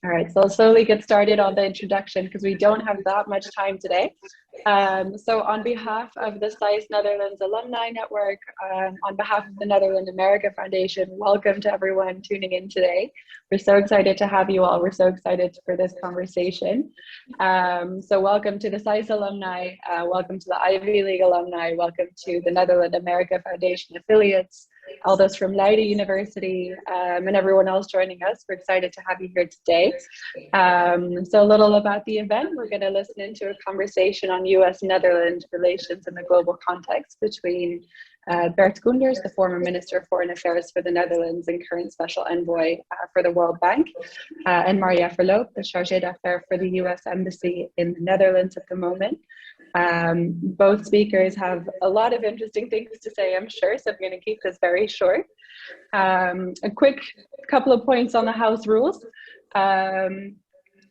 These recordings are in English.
All right, so I'll slowly get started on the introduction because we don't have that much time today. So on behalf of the SAIS Netherlands Alumni Network, on behalf of the Netherland-America Foundation, welcome to everyone tuning in today. We're so excited to have you all. We're so excited for this conversation. So welcome to the SAIS alumni, welcome to the Ivy League alumni, welcome to the Netherland-America Foundation affiliates, all those from Leiden University, and everyone else joining us. We're excited to have you here today. So a little about the event. We're going to listen into a conversation on US-Netherlands relations in the global context between Bert Koenders, the former Minister of Foreign Affairs for the Netherlands and current Special Envoy for the World Bank, and Marja Verloop, the Chargé d'Affaires for the US Embassy in the Netherlands at the moment. Both speakers have a lot of interesting things to say, I'm sure, so I'm going to keep this very short. A quick couple of points on the house rules.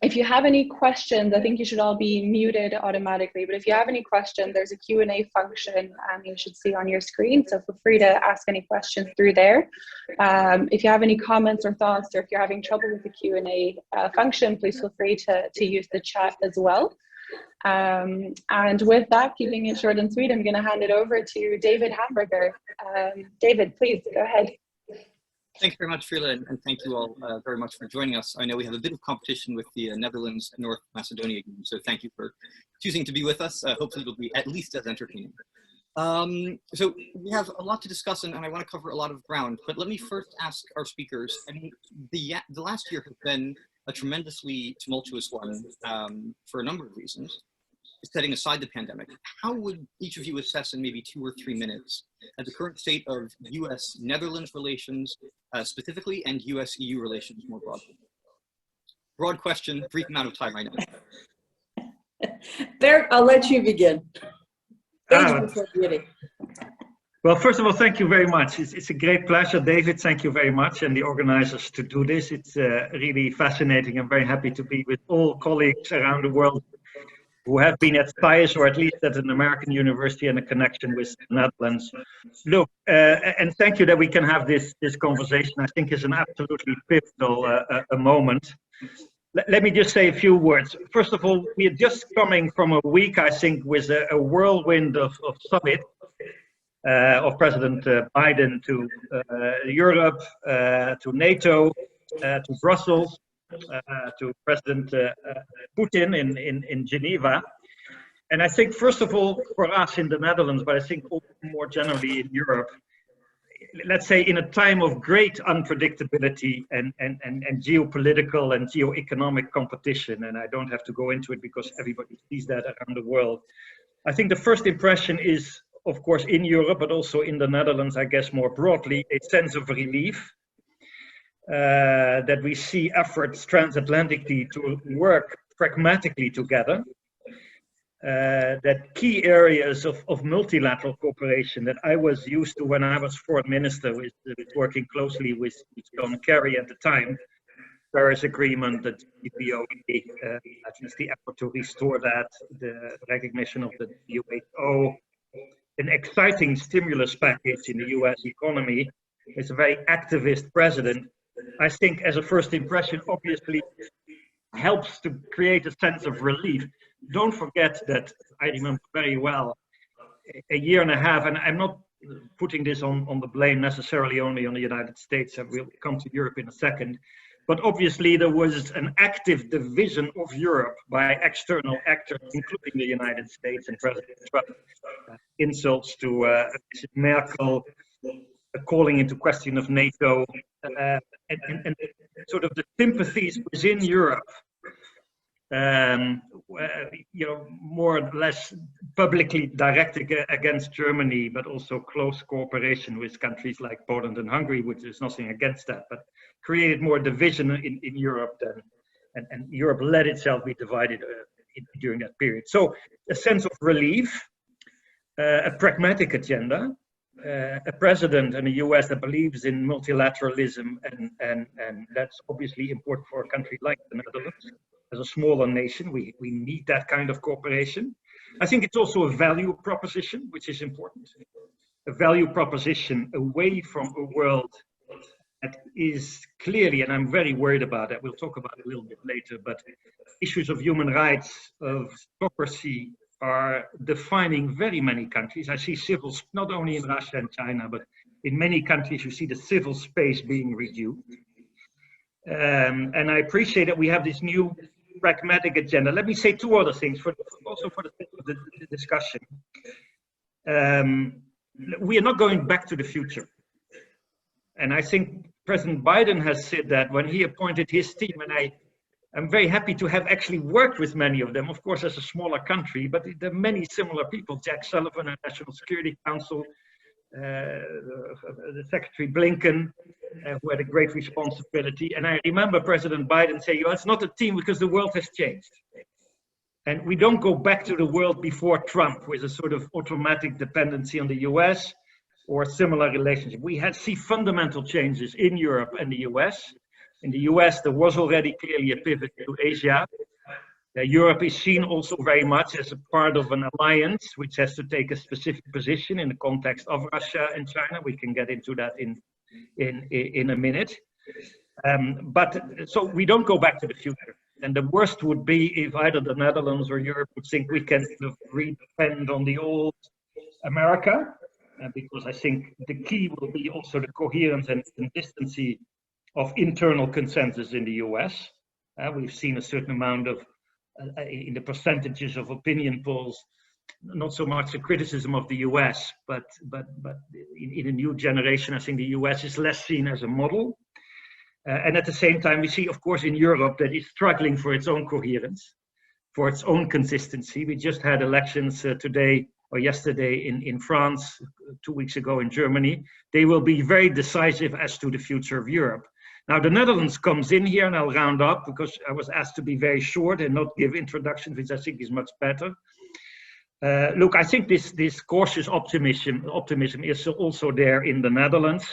If you have any questions, I think you should all be muted automatically, but if you have any questions, there's a Q&A function you should see on your screen, so feel free to ask any questions through there. If you have any comments or thoughts, or if you're having trouble with the Q&A function, please feel free to use the chat as well. And with that, keeping it short and sweet, I'm going to hand it over to David Hamburger. David, please go ahead. Thanks very much, Frila, and thank you all very much for joining us. I know we have a bit of competition with the Netherlands, North Macedonia game, so thank you for choosing to be with us. Hopefully it'll be at least as entertaining. So we have a lot to discuss, and I want to cover a lot of ground, but let me first ask our speakers. I mean, the last year has been a tremendously tumultuous one for a number of reasons. Setting aside the pandemic, how would each of you assess in maybe 2 or 3 minutes the current state of US-Netherlands relations specifically and US-EU relations more broadly? Broad question, brief amount of time right now. Bert, I'll let you begin. Well, first of all, thank you very much. It's a great pleasure, David. Thank you very much, and the organizers to do this. It's really fascinating. I'm very happy to be with all colleagues around the world who have been at SAIS, or at least at an American university, and a connection with the Netherlands. Look, and thank you that we can have this conversation. I think is an absolutely pivotal a moment. Let me just say a few words. First of all, we are just coming from a week, I think, with a whirlwind of summit of President Biden to Europe, to NATO, to Brussels, to President Putin in Geneva. And I think, first of all, for us in the Netherlands, but I think more generally in Europe, let's say in a time of great unpredictability and geopolitical and geoeconomic competition, and I don't have to go into it because everybody sees that around the world, I think the first impression is, of course, in Europe, but also in the Netherlands, I guess more broadly, a sense of relief. That we see efforts transatlantically to work pragmatically together, that key areas of multilateral cooperation that I was used to when I was foreign minister, with working closely with John Kerry at the time, Paris Agreement, the TPOA, at least the effort to restore that, the recognition of the WHO, an exciting stimulus package in the US economy, it's a very activist president. I think as a first impression, obviously helps to create a sense of relief. Don't forget that I remember very well a year and a half, and I'm not putting this on the blame necessarily only on the United States, and we'll come to Europe in a second, but obviously there was an active division of Europe by external actors, including the United States and President Trump, insults to Merkel, calling into question of NATO, and sort of the sympathies within Europe, more or less publicly directed against Germany, but also close cooperation with countries like Poland and Hungary, which is nothing against that, but created more division in Europe and Europe let itself be divided during that period. So a sense of relief, a pragmatic agenda, a president and a US that believes in multilateralism, and that's obviously important for a country like the Netherlands. As a smaller nation, we need that kind of cooperation. I think it's also a value proposition, which is important. A value proposition away from a world that is clearly, and I'm very worried about that, we'll talk about it a little bit later, but issues of human rights, of democracy are defining very many countries. I see civil, not only in Russia and China, but in many countries you see the civil space being reduced. And I appreciate that we have this new pragmatic agenda. Let me say two other things, also for the discussion. We are not going back to the future. And I think President Biden has said that when he appointed his team, and I'm very happy to have actually worked with many of them, of course, as a smaller country, but there are many similar people, Jack Sullivan at National Security Council, the Secretary Blinken, who had a great responsibility. And I remember President Biden saying, well, it's not a team because the world has changed. And we don't go back to the world before Trump with a sort of automatic dependency on the US or a similar relationship. We see fundamental changes in Europe and the US. In the US, there was already clearly a pivot to Asia. Europe is seen also very much as a part of an alliance which has to take a specific position in the context of Russia and China. We can get into that in a minute. But so we don't go back to the future. And the worst would be if either the Netherlands or Europe would think we can sort of redepend on the old America, because I think the key will be also the coherence and consistency of internal consensus in the US. We've seen a certain amount of, in the percentages of opinion polls, not so much a criticism of the US, but in a new generation, I think the US is less seen as a model. And at the same time, we see, of course, in Europe that it's struggling for its own coherence, for its own consistency. We just had elections today or yesterday in France, 2 weeks ago in Germany. They will be very decisive as to the future of Europe. Now, the Netherlands comes in here, and I'll round up because I was asked to be very short and not give introductions, which I think is much better. Look, I think this cautious optimism is also there in the Netherlands.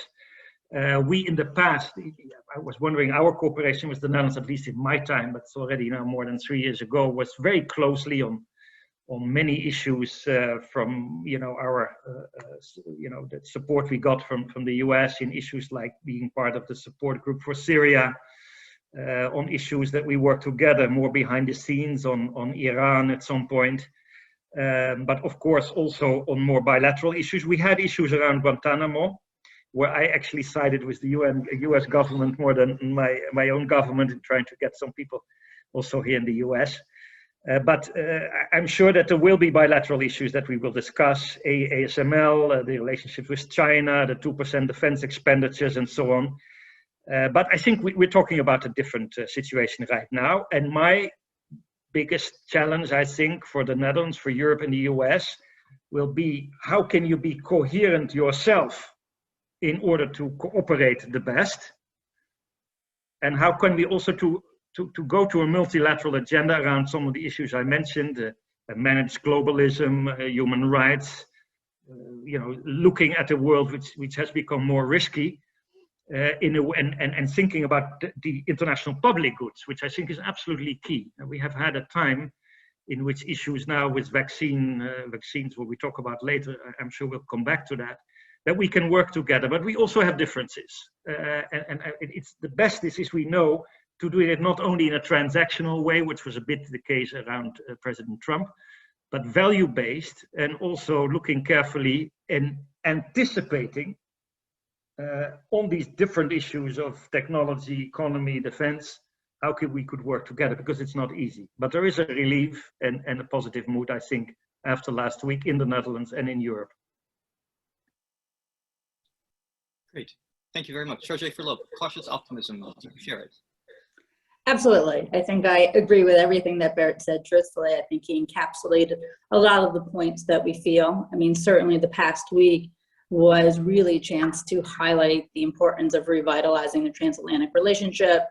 We in the past, I was wondering, our cooperation with the Netherlands, at least in my time, but it's already now more than 3 years ago, was very closely on many issues from our the support we got from the US in issues like being part of the support group for Syria, on issues that we work together more behind the scenes on Iran at some point, but of course also on more bilateral issues. We had issues around Guantanamo, where I actually sided with the US government more than my own government in trying to get some people also here in the US. But I'm sure that there will be bilateral issues that we will discuss, ASML, the relationship with China, the 2% defense expenditures and so on. But I think we're talking about a different situation right now. And my biggest challenge, I think, for the Netherlands, for Europe and the US will be, how can you be coherent yourself in order to cooperate the best? And how can we also to go to a multilateral agenda around some of the issues I mentioned, managed globalism, human rights, looking at a world which has become more risky, and thinking about the international public goods, which I think is absolutely key. And we have had a time in which issues now with vaccines, what we talk about later, I'm sure we'll come back to that we can work together, but we also have differences. And it's the best is we know to do it not only in a transactional way, which was a bit the case around President Trump, but value-based, and also looking carefully and anticipating on these different issues of technology, economy, defense, how we could work together, because it's not easy. But there is a relief and a positive mood, I think, after last week in the Netherlands and in Europe. Great. Thank you very much. Chargé Verloop, cautious optimism. Do you share it? Absolutely. I think I agree with everything that Bert said. Truthfully, I think he encapsulated a lot of the points that we feel. I mean, certainly the past week was really a chance to highlight the importance of revitalizing the transatlantic relationship.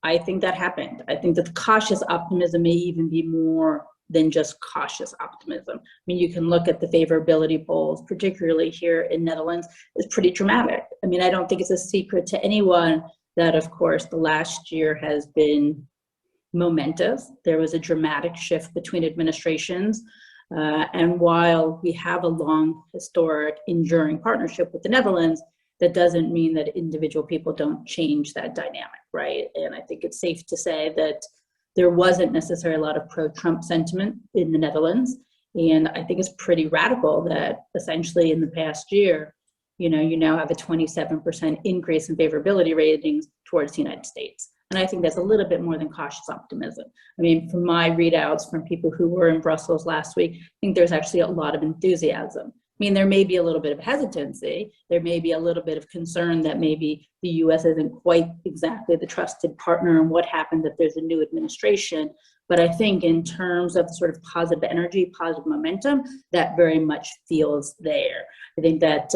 I think that happened. I think that the cautious optimism may even be more than just cautious optimism. I mean, you can look at the favorability polls, particularly here in Netherlands, it's pretty dramatic. I mean, I don't think it's a secret to anyone that, of course, the last year has been momentous. There was a dramatic shift between administrations. And while we have a long, historic, enduring partnership with the Netherlands, that doesn't mean that individual people don't change that dynamic, right? And I think it's safe to say that there wasn't necessarily a lot of pro-Trump sentiment in the Netherlands. And I think it's pretty radical that essentially in the past year, you now have a 27% increase in favorability ratings towards the United States. And I think that's a little bit more than cautious optimism. I mean, from my readouts from people who were in Brussels last week, I think there's actually a lot of enthusiasm. I mean, there may be a little bit of hesitancy. There may be a little bit of concern that maybe the US isn't quite exactly the trusted partner and what happens if there's a new administration. But I think in terms of sort of positive energy, positive momentum, that very much feels there. I think that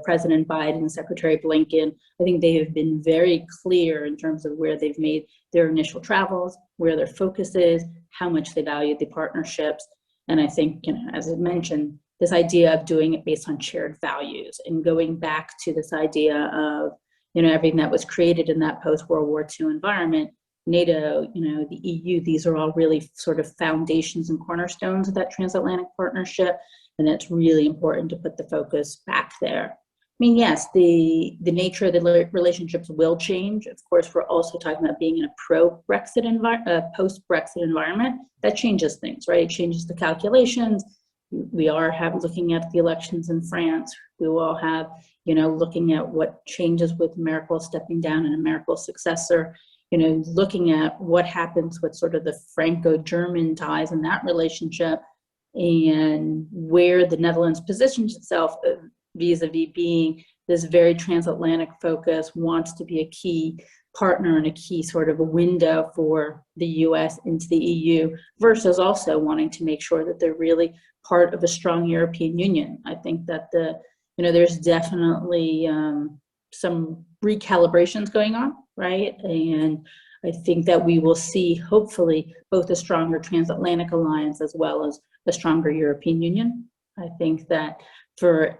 President Biden, Secretary Blinken, I think they have been very clear in terms of where they've made their initial travels, where their focus is, how much they value the partnerships. And I think, as I mentioned, this idea of doing it based on shared values and going back to this idea of, everything that was created in that post-World War II environment, NATO, the EU, these are all really sort of foundations and cornerstones of that transatlantic partnership. And it's really important to put the focus back there. I mean, yes, the nature of the relationships will change. Of course, we're also talking about being in a pro-Brexit environment, post-Brexit environment. That changes things, right? It changes the calculations. We are looking at the elections in France. We will have, looking at what changes with Merkel stepping down and a Merkel successor, looking at what happens with sort of the Franco-German ties in that relationship and where the Netherlands positions itself vis-a-vis being this very transatlantic focus, wants to be a key partner and a key sort of a window for the US into the EU versus also wanting to make sure that they're really part of a strong European Union. I think that there's definitely some recalibrations going on, right? And I think that we will see hopefully both a stronger transatlantic alliance as well as a stronger European Union. I think that for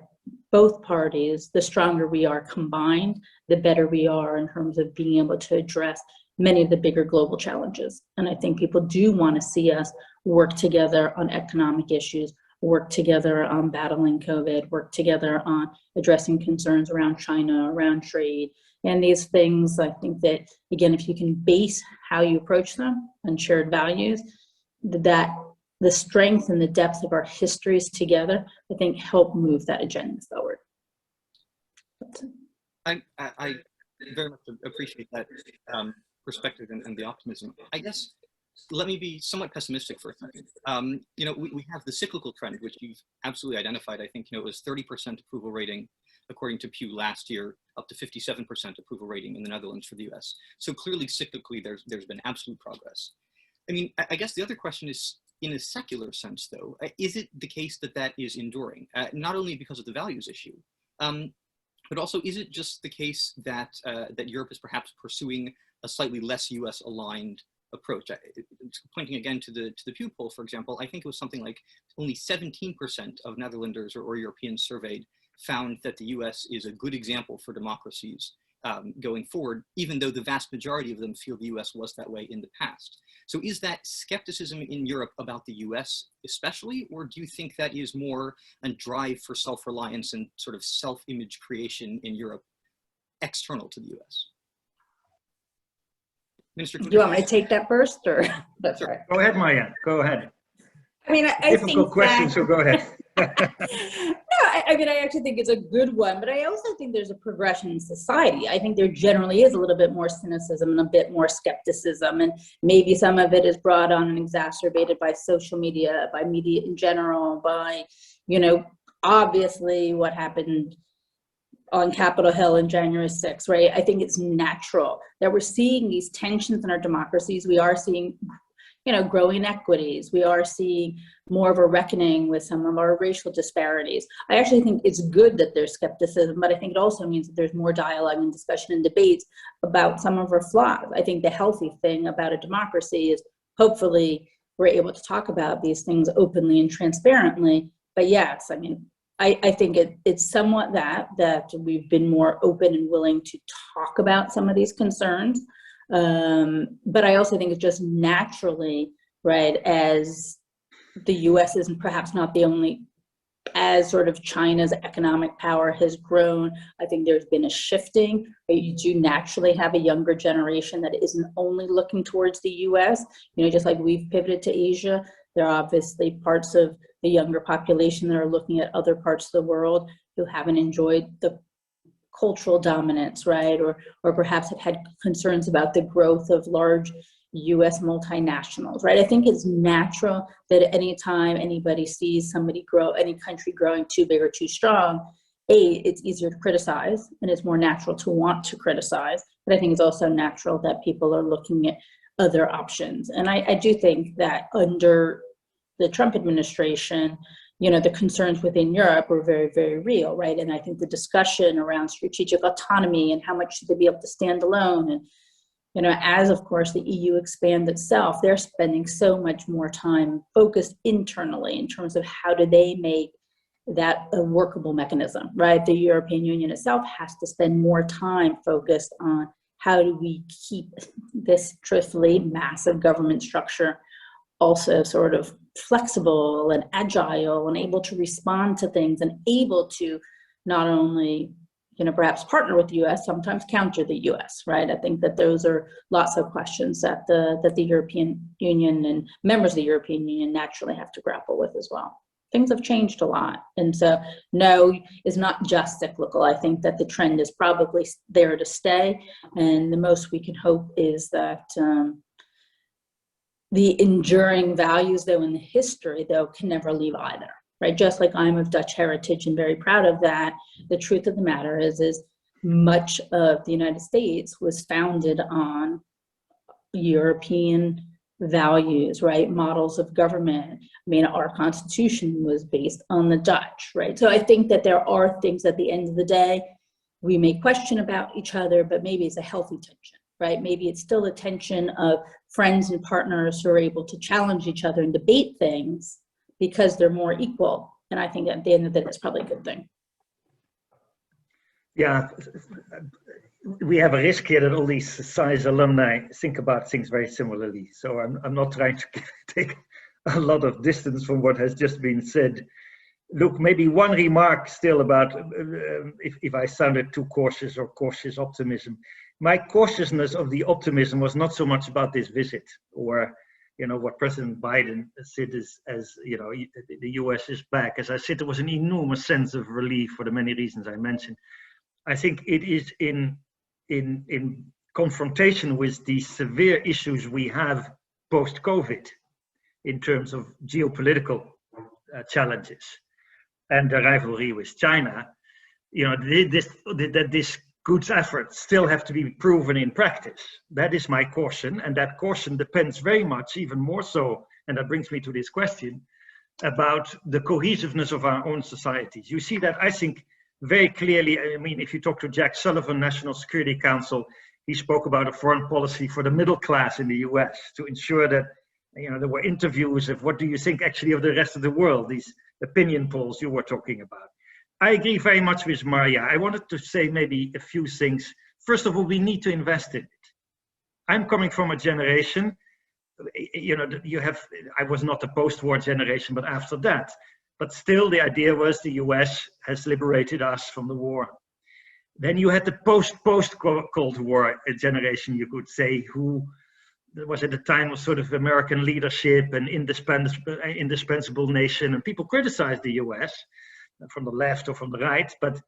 both parties, the stronger we are combined, the better we are in terms of being able to address many of the bigger global challenges. And I think people do want to see us work together on economic issues, work together on battling COVID, work together on addressing concerns around China, around trade. And these things, I think that, again, if you can base how you approach them on shared values, that the strength and the depth of our histories together, I think, help move that agenda forward. I very much appreciate that perspective and the optimism. I guess let me be somewhat pessimistic for a second. We have the cyclical trend, which you've absolutely identified. I think it was 30% approval rating according to Pew last year, up to 57% approval rating in the Netherlands for the US. So clearly, cyclically, there's been absolute progress. I mean, I guess the other question is, in a secular sense, though, is it the case that that is enduring, not only because of the values issue, but also is it just the case that that Europe is perhaps pursuing a slightly less US aligned approach? Pointing again to the Pew poll, for example, I think it was something like only 17% of Netherlanders or Europeans surveyed found that the US is a good example for democracies going forward, even though the vast majority of them feel the US was that way in the past. So is that skepticism in Europe about the US especially, or do you think that is more a drive for self-reliance and sort of self-image creation in Europe external to the US? Minister, do you want me to take that first, or? That's sure. Right. Go ahead, Marja. Go ahead. I mean, I Difficult think question, so go ahead. I mean, I actually think it's a good one, but I also think there's a progression in society. I think there generally is a little bit more cynicism and a bit more skepticism, and maybe some of it is brought on and exacerbated by social media, by media in general, by, obviously what happened on Capitol Hill on January 6th, right? I think it's natural that we're seeing these tensions in our democracies. We are seeing growing inequities. We are seeing more of a reckoning with some of our racial disparities. I actually think it's good that there's skepticism, but I think it also means that there's more dialogue and discussion and debates about some of our flaws. I think the healthy thing about a democracy is hopefully we're able to talk about these things openly and transparently. But yes, I mean, I think it's somewhat that we've been more open and willing to talk about some of these concerns. But I also think it's just naturally, right, as the US is perhaps not the only as sort of China's economic power has grown, I think there's been a shifting. You do naturally have a younger generation that isn't only looking towards the US, you know, just like we've pivoted to Asia. There are obviously parts of the younger population that are looking at other parts of the world who haven't enjoyed the cultural dominance, right? Or perhaps have had concerns about the growth of large US multinationals, right? I think it's natural that anytime anybody sees somebody grow, any country growing too big or too strong, it's easier to criticize, and it's more natural to want to criticize. But I think it's also natural that people are looking at other options. And I do think that under the Trump administration, you know, the concerns within Europe were very, very real, right? And I think the discussion around strategic autonomy and how much should they be able to stand alone, and you know, as of course the EU expands itself, they're spending so much more time focused internally in terms of how do they make that a workable mechanism, right? The European Union itself has to spend more time focused on how do we keep this truthfully massive government structure also sort of flexible and agile and able to respond to things and able to not only, you know, perhaps partner with the US, sometimes counter the US, right? I think that those are lots of questions that the European Union and members of the European Union naturally have to grapple with as well. Things have changed a lot. And so no, it's not just cyclical. I think that the trend is probably there to stay. And the most we can hope is that the enduring values, though, in the history, though, can never leave either, right? Just like I'm of Dutch heritage and very proud of that, the truth of the matter is much of the United States was founded on European values, right? Models of government. I mean, our Constitution was based on the Dutch, right? So I think that there are things at the end of the day, we may question about each other, but maybe it's a healthy tension, right? Maybe it's still a tension of friends and partners who are able to challenge each other and debate things because they're more equal. And I think at the end of the day, that's probably a good thing. Yeah, we have a risk here that all these SAIS alumni think about things very similarly. So I'm not trying to take a lot of distance from what has just been said. Look, maybe one remark still about if I sounded too cautious or cautious optimism. My cautiousness of the optimism was not so much about this visit or, you know, what President Biden said as you know, the US is back. As I said, there was an enormous sense of relief for the many reasons I mentioned. I think it is in confrontation with the severe issues we have post-COVID in terms of geopolitical challenges and the rivalry with China, you know, this good efforts still have to be proven in practice. That is my caution, and that caution depends very much, even more so, and that brings me to this question, about the cohesiveness of our own societies. You see that, I think, very clearly. I mean, if you talk to Jack Sullivan, National Security Council, he spoke about a foreign policy for the middle class in the US to ensure that, you know, there were interviews of what do you think actually of the rest of the world, these opinion polls you were talking about. I agree very much with Marja. I wanted to say maybe a few things. First of all, we need to invest in it. I'm coming from a generation, you know, I was not a post-war generation, but after that. But still the idea was the US has liberated us from the war. Then you had the post-Cold War generation, you could say, who was at the time of sort of American leadership and indispensable nation, and people criticized the US from the left or from the right, but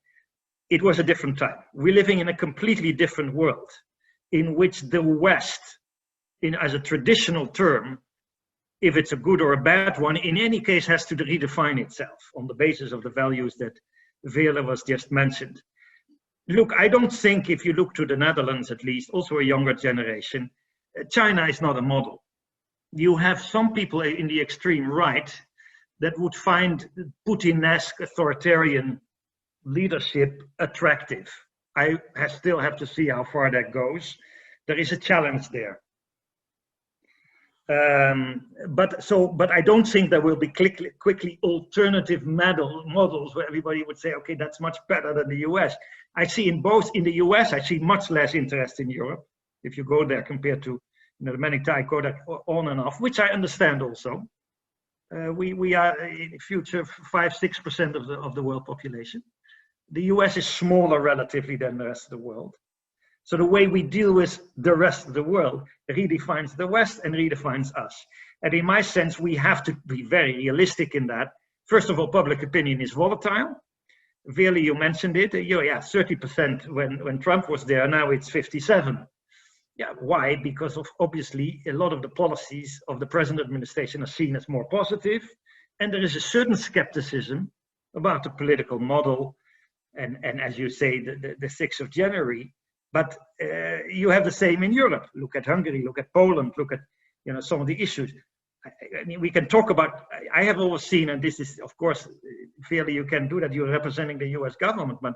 it was a different time. We're living in a completely different world in which the West, as a traditional term, if it's a good or a bad one, in any case has to redefine itself on the basis of the values that Veerle was just mentioned. Look, I don't think, if you look to the Netherlands at least, also a younger generation, China is not a model. You have some people in the extreme right that would find Putin-esque authoritarian leadership attractive. I still have to see how far that goes. There is a challenge there. But I don't think there will be quickly alternative models where everybody would say, okay, that's much better than the US. I see in the US, I see much less interest in Europe. If you go there compared to, you know, the many times go there on and off, which I understand also. We are in the future 5-6% of the world population. The US is smaller relatively than the rest of the world. So the way we deal with the rest of the world redefines the West and redefines us. And in my sense, we have to be very realistic in that. First of all, public opinion is volatile. Veerle, you mentioned it. 30% when Trump was there. Now it's 57%. Yeah, why? Because of obviously a lot of the policies of the present administration are seen as more positive, and there is a certain skepticism about the political model, and as you say, the 6th of January. But you have the same in Europe. Look at Hungary, look at Poland, look at some of the issues. I mean, we can talk about. I have always seen, and this is of course, Veerle, you can do that. You're representing the U.S. government, but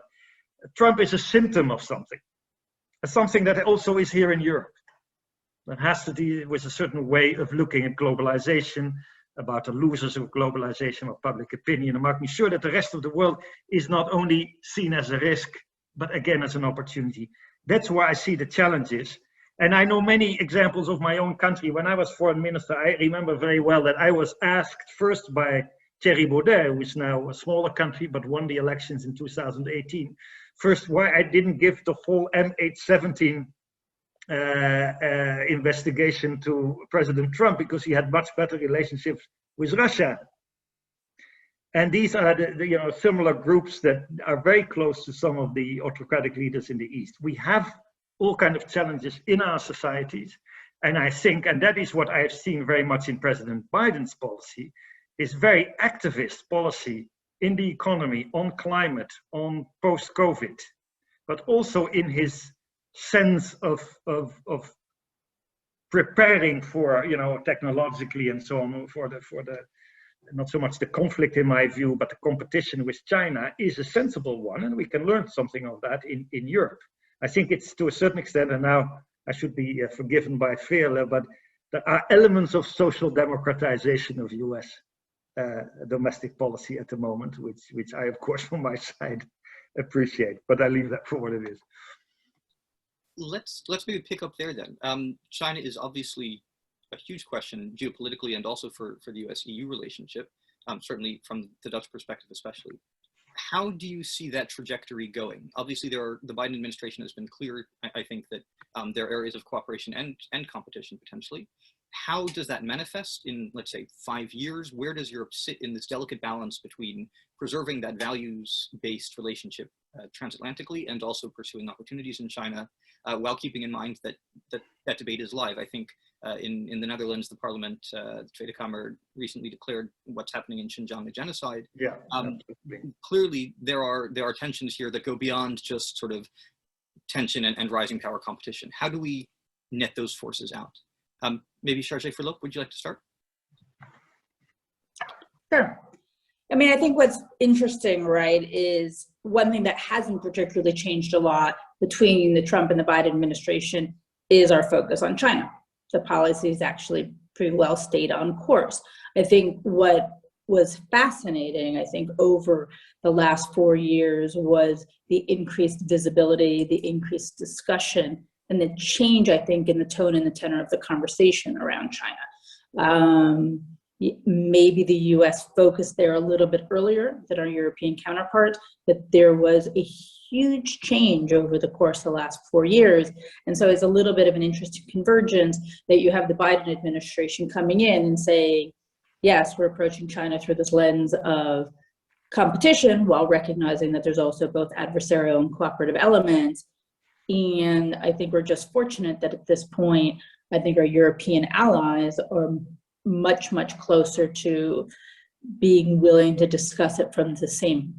Trump is a symptom of something. Something that also is here in Europe, that has to do with a certain way of looking at globalization, about the losers of globalization or public opinion, and making sure that the rest of the world is not only seen as a risk, but again as an opportunity. That's where I see the challenges. And I know many examples of my own country. When I was foreign minister, I remember very well that I was asked first by Thierry Baudet, who is now a smaller country but won the elections in 2018, first why I didn't give the whole MH17 investigation to President Trump, because he had much better relationships with Russia. And these are the similar groups that are very close to some of the autocratic leaders in the East. We have all kinds of challenges in our societies. And I think, and that is what I've seen very much in President Biden's policy, is very activist policy in the economy, on climate, on post-COVID, but also in his sense of preparing for, technologically and so on, for the not so much the conflict in my view, but the competition with China is a sensible one, and we can learn something of that in Europe. I think it's to a certain extent, and now I should be forgiven by Veerle, but there are elements of social democratization of US domestic policy at the moment, which I, of course, from my side appreciate, but I leave that for what it is. Let's maybe pick up there then. China is obviously a huge question geopolitically and also for the US-EU relationship, certainly from the Dutch perspective especially. How do you see that trajectory going? Obviously, the Biden administration has been clear, I think, that there are areas of cooperation and competition potentially. How does that manifest in, let's say, 5 years? Where does Europe sit in this delicate balance between preserving that values-based relationship transatlantically and also pursuing opportunities in China, while keeping in mind that that debate is live? I think in the Netherlands, the parliament, the Tweede Kamer, recently declared what's happening in Xinjiang a genocide. Yeah. Clearly, there are tensions here that go beyond just sort of tension and rising power competition. How do we net those forces out? Maybe Chargé Verloop, would you like to start? Sure. I mean, I think what's interesting, right, is one thing that hasn't particularly changed a lot between the Trump and the Biden administration is our focus on China. The policy is actually pretty well stayed on course. I think what was fascinating, I think, over the last 4 years was the increased visibility, the increased discussion, and the change, I think, in the tone and the tenor of the conversation around China. Maybe the US focused there a little bit earlier than our European counterparts, but there was a huge change over the course of the last 4 years. And so it's a little bit of an interesting convergence that you have the Biden administration coming in and saying, yes, we're approaching China through this lens of competition while recognizing that there's also both adversarial and cooperative elements. And I think we're just fortunate that at this point, I think our European allies are much, much closer to being willing to discuss it from the same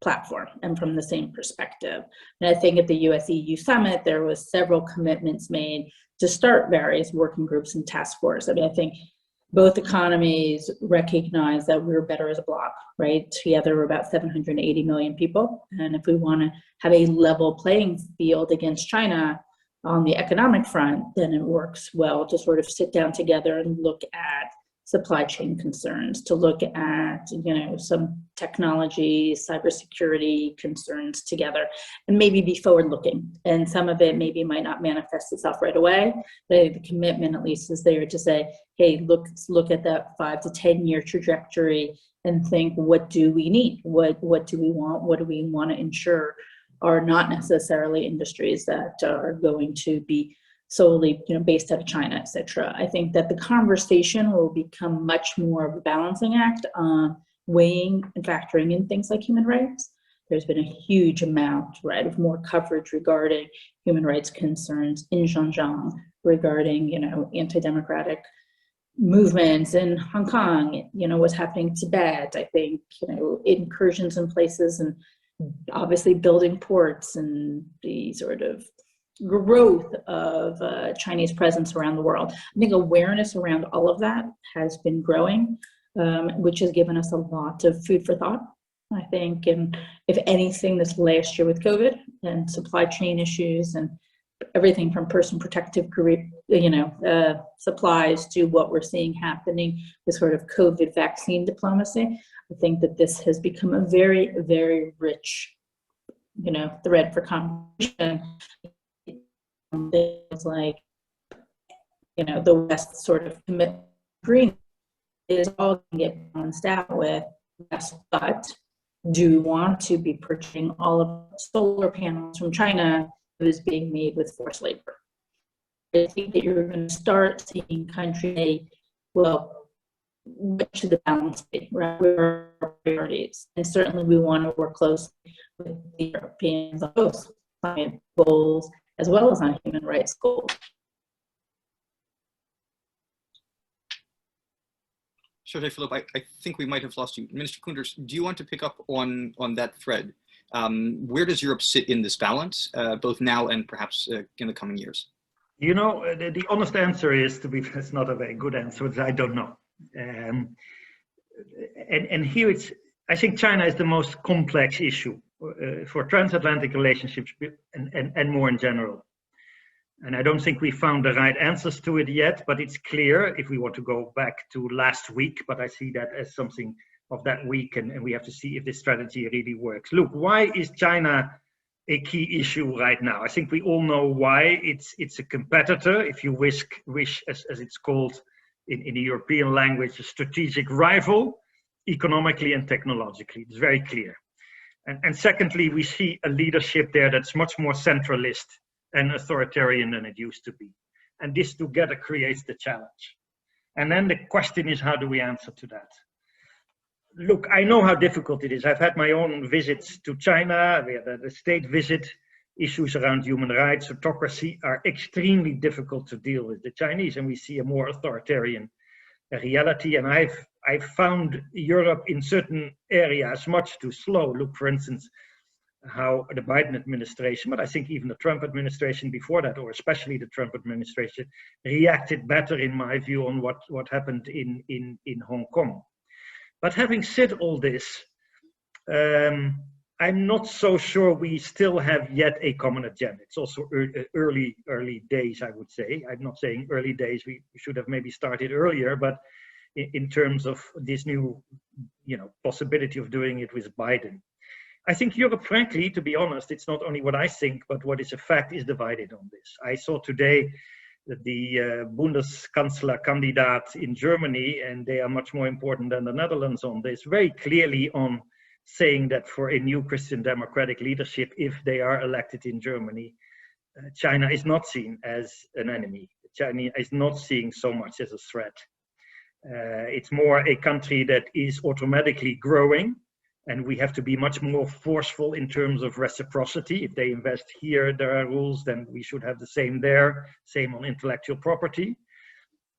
platform and from the same perspective. And I think at the US-EU summit, there was several commitments made to start various working groups and task force. I mean, I think both economies recognize that we're better as a bloc, right? Together, we're about 780 million people. And if we want to have a level playing field against China on the economic front, then it works well to sort of sit down together and look at supply chain concerns, to look at, some technology, cybersecurity concerns together, and maybe be forward-looking. And some of it maybe might not manifest itself right away, but I think the commitment at least is there to say, hey, look at that 5 to 10 year trajectory and think, what do we need? What do we want? What do we want to ensure are not necessarily industries that are going to be solely, based out of China, et cetera. I think that the conversation will become much more of a balancing act on weighing and factoring in things like human rights. There's been a huge amount, right, of more coverage regarding human rights concerns in Xinjiang, regarding, anti-democratic movements in Hong Kong, what's happening in Tibet. I think, incursions in places, and obviously building ports, and the sort of growth of Chinese presence around the world. I think awareness around all of that has been growing, which has given us a lot of food for thought, I think. And if anything, this last year with COVID and supply chain issues and everything from personal protective supplies to what we're seeing happening with sort of COVID vaccine diplomacy, I think that this has become a very, very rich, thread for conversation. Things like, the West sort of commit green is all going to get balanced out with, yes, but do you want to be purchasing all of solar panels from China that is being made with forced labor? I think that you're going to start seeing countries, well, what should the balance be, right? Where are our priorities? And certainly we want to work closely with the Europeans on both climate goals as well as on human rights goals. Chargé, Philip, I think we might have lost you. Minister Koenders, do you want to pick up on that thread? Where does Europe sit in this balance, both now and perhaps in the coming years? The honest answer is, it's not a very good answer, but I don't know. And here I think China is the most complex issue for transatlantic relationships and more in general. And I don't think we found the right answers to it yet, but it's clear if we want to go back to last week, but I see that as something of that week, and we have to see if this strategy really works. Look, why is China a key issue right now? I think we all know why. It's a competitor, if you wish as it's called in the European language, a strategic rival, economically and technologically. It's very clear. And secondly, we see a leadership there that's much more centralist and authoritarian than it used to be. And this together creates the challenge. And then the question is, how do we answer to that? Look, I know how difficult it is. I've had my own visits to China. We had the state visit. Issues around human rights, autocracy are extremely difficult to deal with the Chinese, and we see a more authoritarian reality. And I've found Europe in certain areas much too slow. Look, for instance, how the Biden administration, but I think even the Trump administration before that, or especially the Trump administration, reacted better, in my view, on what happened in Hong Kong. But having said all this, I'm not so sure we still have yet a common agenda. It's also early days, I would say. I'm not saying early days, we should have maybe started earlier, but in terms of this new, possibility of doing it with Biden. I think Europe, frankly, to be honest, it's not only what I think, but what is a fact, is divided on this. I saw today that the Bundeskanzler candidate in Germany, and they are much more important than the Netherlands on this, very clearly on saying that for a new Christian democratic leadership, if they are elected in Germany, China is not seen as an enemy. China is not seen so much as a threat. It's more a country that is automatically growing, and we have to be much more forceful in terms of reciprocity. If they invest here, there are rules, then we should have the same there, same on intellectual property.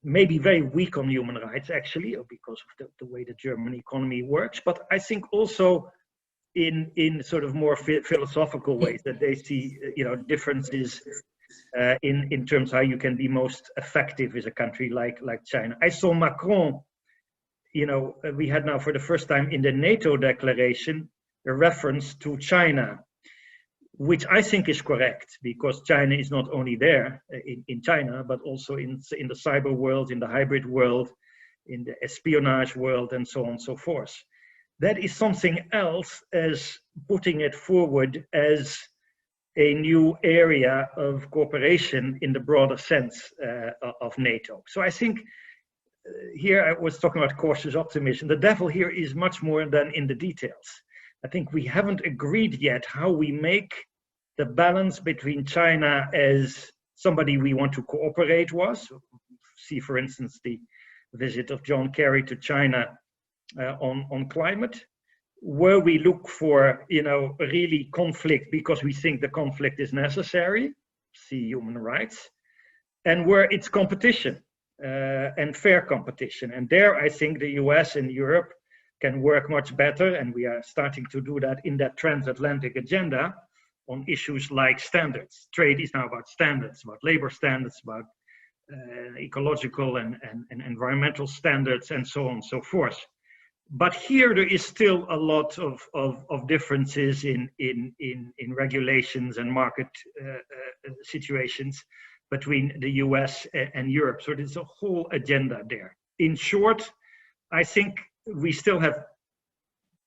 Maybe very weak on human rights, actually, because of the way the German economy works. But I think also in sort of more philosophical ways, that they see, differences in terms of how you can be most effective as a country like China. I saw Macron, we had now for the first time in the NATO declaration a reference to China, which I think is correct, because China is not only there in China, but also in the cyber world, in the hybrid world, in the espionage world, and so on and so forth. That is something else as putting it forward as a new area of cooperation in the broader sense of NATO. So I think here I was talking about cautious optimism. The devil here is much more than in the details. I think we haven't agreed yet how we make the balance between China as somebody we want to cooperate with. See, for instance, the visit of John Kerry to China on climate, where we look for, really conflict because we think the conflict is necessary, see human rights, and where it's competition and fair competition. And there, I think the US and Europe can work much better, and we are starting to do that in that transatlantic agenda on issues like standards. Trade is now about standards, about labor standards, about ecological and environmental standards, and so on and so forth. But here there is still a lot of differences in regulations and market situations between the US and Europe. So there's a whole agenda there. In short, I think we still have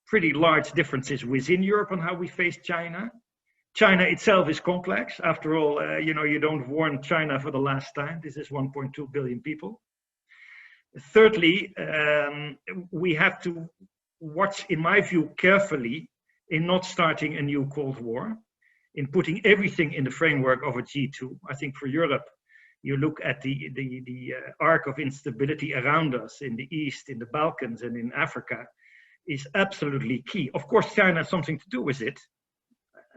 pretty large differences within Europe on how we face China. China itself is complex. After all, you don't warn China for the last time. This is 1.2 billion people. Thirdly, we have to watch, in my view, carefully in not starting a new Cold War, in putting everything in the framework of a G2. I think for Europe, you look at the arc of instability around us in the East, in the Balkans, and in Africa, is absolutely key. Of course, China has something to do with it.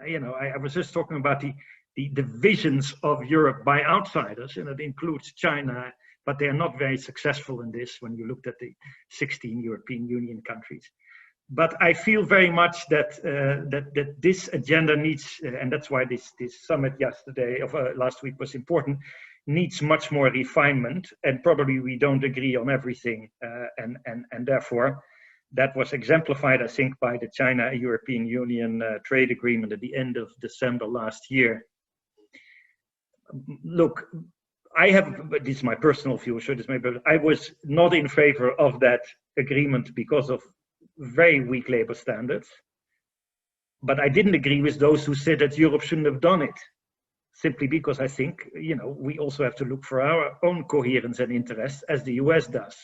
I was just talking about the visions of Europe by outsiders, and it includes China, but they are not very successful in this when you looked at the 16 European Union countries. But I feel very much that this agenda needs, and that's why this summit last week was important, needs much more refinement, and probably we don't agree on everything, and therefore that was exemplified, I think, by the China-European Union trade agreement at the end of December last year. Look, this is my personal view, so I was not in favor of that agreement because of very weak labor standards. But I didn't agree with those who said that Europe shouldn't have done it, simply because I think, we also have to look for our own coherence and interests as the US does.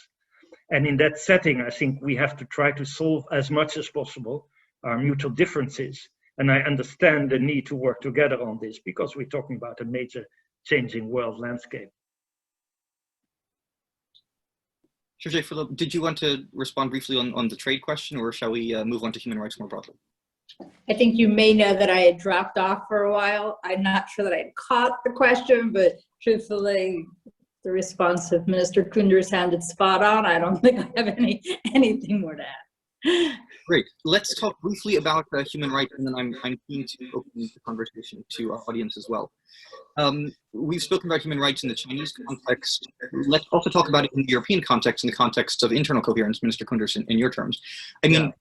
And in that setting, I think we have to try to solve as much as possible our mutual differences. And I understand the need to work together on this because we're talking about a major changing world landscape. Chargé, Philip, did you want to respond briefly on the trade question, or shall we move on to human rights more broadly? I think you may know that I had dropped off for a while. I'm not sure that I had caught the question, but truthfully, the response of Minister Koenders sounded spot on. I don't think I have anything more to add. Great. Let's talk briefly about human rights, and then I'm keen to open the conversation to our audience as well. We've spoken about human rights in the Chinese context. Let's also talk about it in the European context, in the context of internal coherence, Minister Koenders, in your terms. I mean,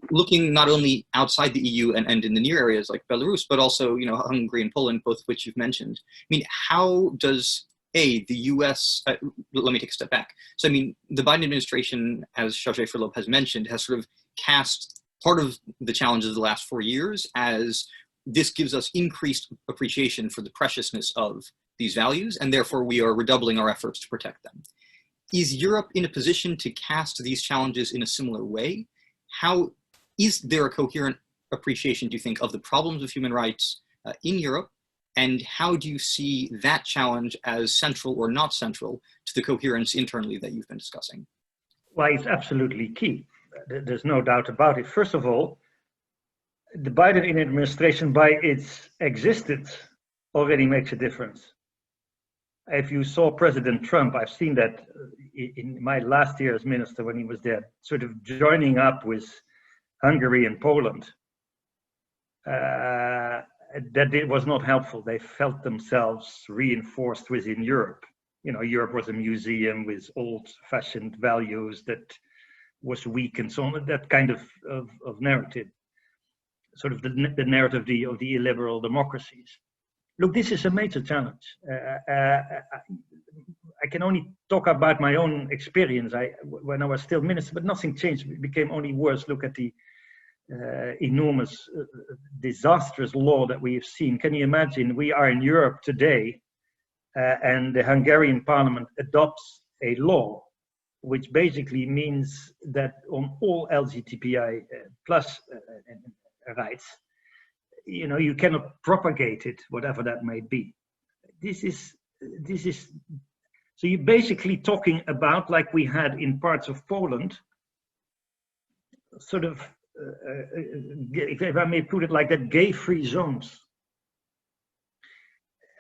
looking not only outside the EU and in the near areas like Belarus, but also, Hungary and Poland, both of which you've mentioned. I mean, how does the US, let me take a step back. So, I mean, the Biden administration, as Chargé Verloop has mentioned, has sort of cast part of the challenges of the last 4 years as this gives us increased appreciation for the preciousness of these values, and therefore we are redoubling our efforts to protect them. Is Europe in a position to cast these challenges in a similar way? How is there a coherent appreciation, do you think, of the problems of human rights in Europe? And how do you see that challenge as central or not central to the coherence internally that you've been discussing? Well, it's absolutely key. There's no doubt about it. First of all, the Biden administration, by its existence, already makes a difference. If you saw President Trump, I've seen that in my last year as minister when he was there, sort of joining up with Hungary and Poland. That it was not helpful. They felt themselves reinforced within Europe. Europe was a museum with old-fashioned values that was weak and so on. That kind of narrative, sort of the narrative of the illiberal democracies. Look, this is a major challenge. I can only talk about my own experience. When I was still minister, but nothing changed. It became only worse. Look at the enormous, disastrous law that we have seen. Can you imagine? We are in Europe today, and the Hungarian parliament adopts a law which basically means that on all LGBTI plus rights, you cannot propagate it, whatever that may be. This is so you're basically talking about, like we had in parts of Poland, sort of, if I may put it like that, gay-free zones.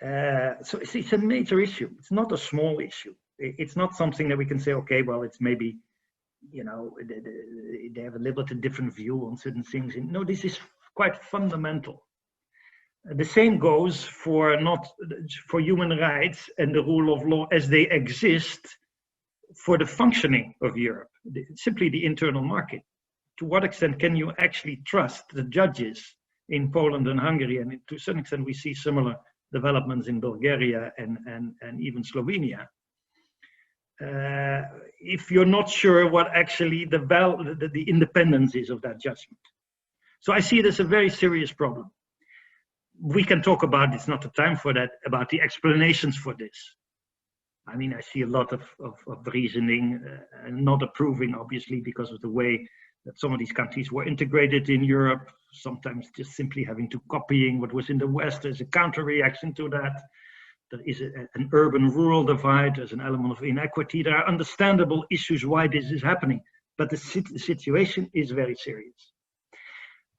So it's a major issue. It's not a small issue. It's not something that we can say, okay, well, it's maybe, they have a little bit different view on certain things. No, this is quite fundamental. The same goes for human rights and the rule of law as they exist for the functioning of Europe, simply the internal market. To what extent can you actually trust the judges in Poland and Hungary? And to some extent, we see similar developments in Bulgaria and even Slovenia. If you're not sure what actually the independence is of that judgment. So I see it as a very serious problem. We can talk about, it's not the time for that, about the explanations for this. I mean, I see a lot of reasoning, not approving, obviously, because of the way that some of these countries were integrated in Europe, sometimes just simply having to copying what was in the West. There's a counter reaction to that. There is an urban-rural divide. There's an element of inequity. There are understandable issues why this is happening, but the situation is very serious.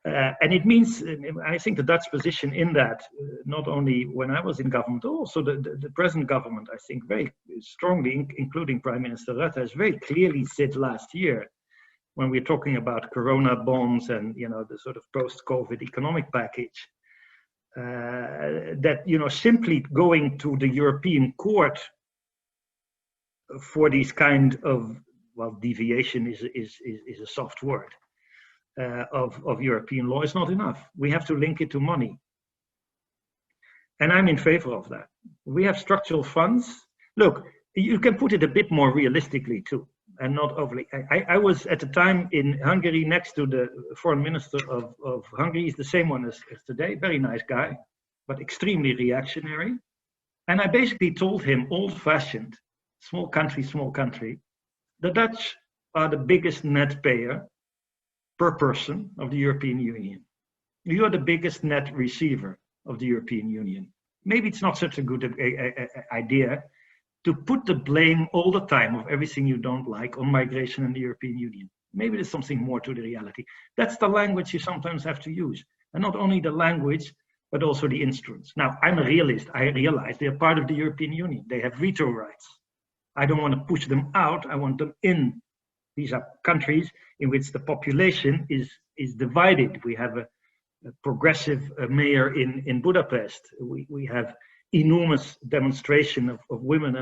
And it means, I think the Dutch position in that, not only when I was in government, also the present government, I think very strongly, including Prime Minister Rutte, has very clearly said last year, when we're talking about Corona bonds and the sort of post-COVID economic package, that simply going to the European Court for these kind of, well, deviation is a soft word, of European law is not enough. We have to link it to money. And I'm in favor of that. We have structural funds. Look, you can put it a bit more realistically too, and not overly. I was at the time in Hungary next to the foreign minister of Hungary. He's the same one as today, very nice guy, but extremely reactionary. And I basically told him, old-fashioned, small country, the Dutch are the biggest net payer per person of the European Union. You are the biggest net receiver of the European Union. Maybe it's not such a good idea to put the blame all the time of everything you don't like on migration in the European Union. Maybe there's something more to the reality. That's the language you sometimes have to use. And not only the language, but also the instruments. Now, I'm a realist. I realize they're part of the European Union. They have veto rights. I don't want to push them out. I want them in. These are countries in which the population is divided. We have a progressive mayor in Budapest. We have enormous demonstration of women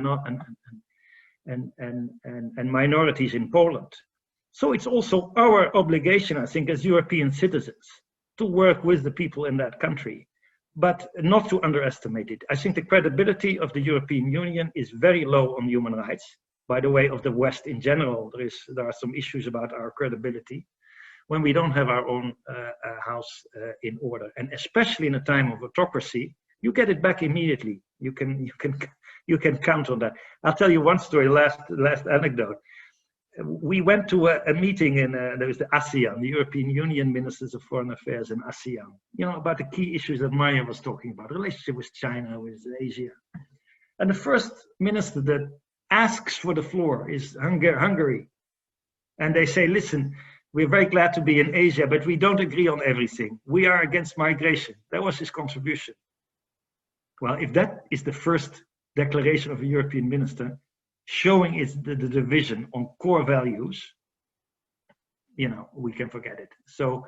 and minorities in Poland. So it's also our obligation, I think, as European citizens, to work with the people in that country, but not to underestimate it. I think the credibility of the European Union is very low on human rights. By the way, of the West in general, there are some issues about our credibility when we don't have our own house in order, and especially in a time of autocracy, you get it back immediately. You can count on that. I'll tell you one story. Last anecdote. We went to a meeting in there was the ASEAN, the European Union Ministers of Foreign Affairs in ASEAN. About the key issues that Marja was talking about, the relationship with China, with Asia, and the first minister that asks for the floor is Hungary. And they say, listen, we're very glad to be in Asia, but we don't agree on everything. We are against migration. That was his contribution. Well, if that is the first declaration of a European minister, showing it's the division on core values, we can forget it. So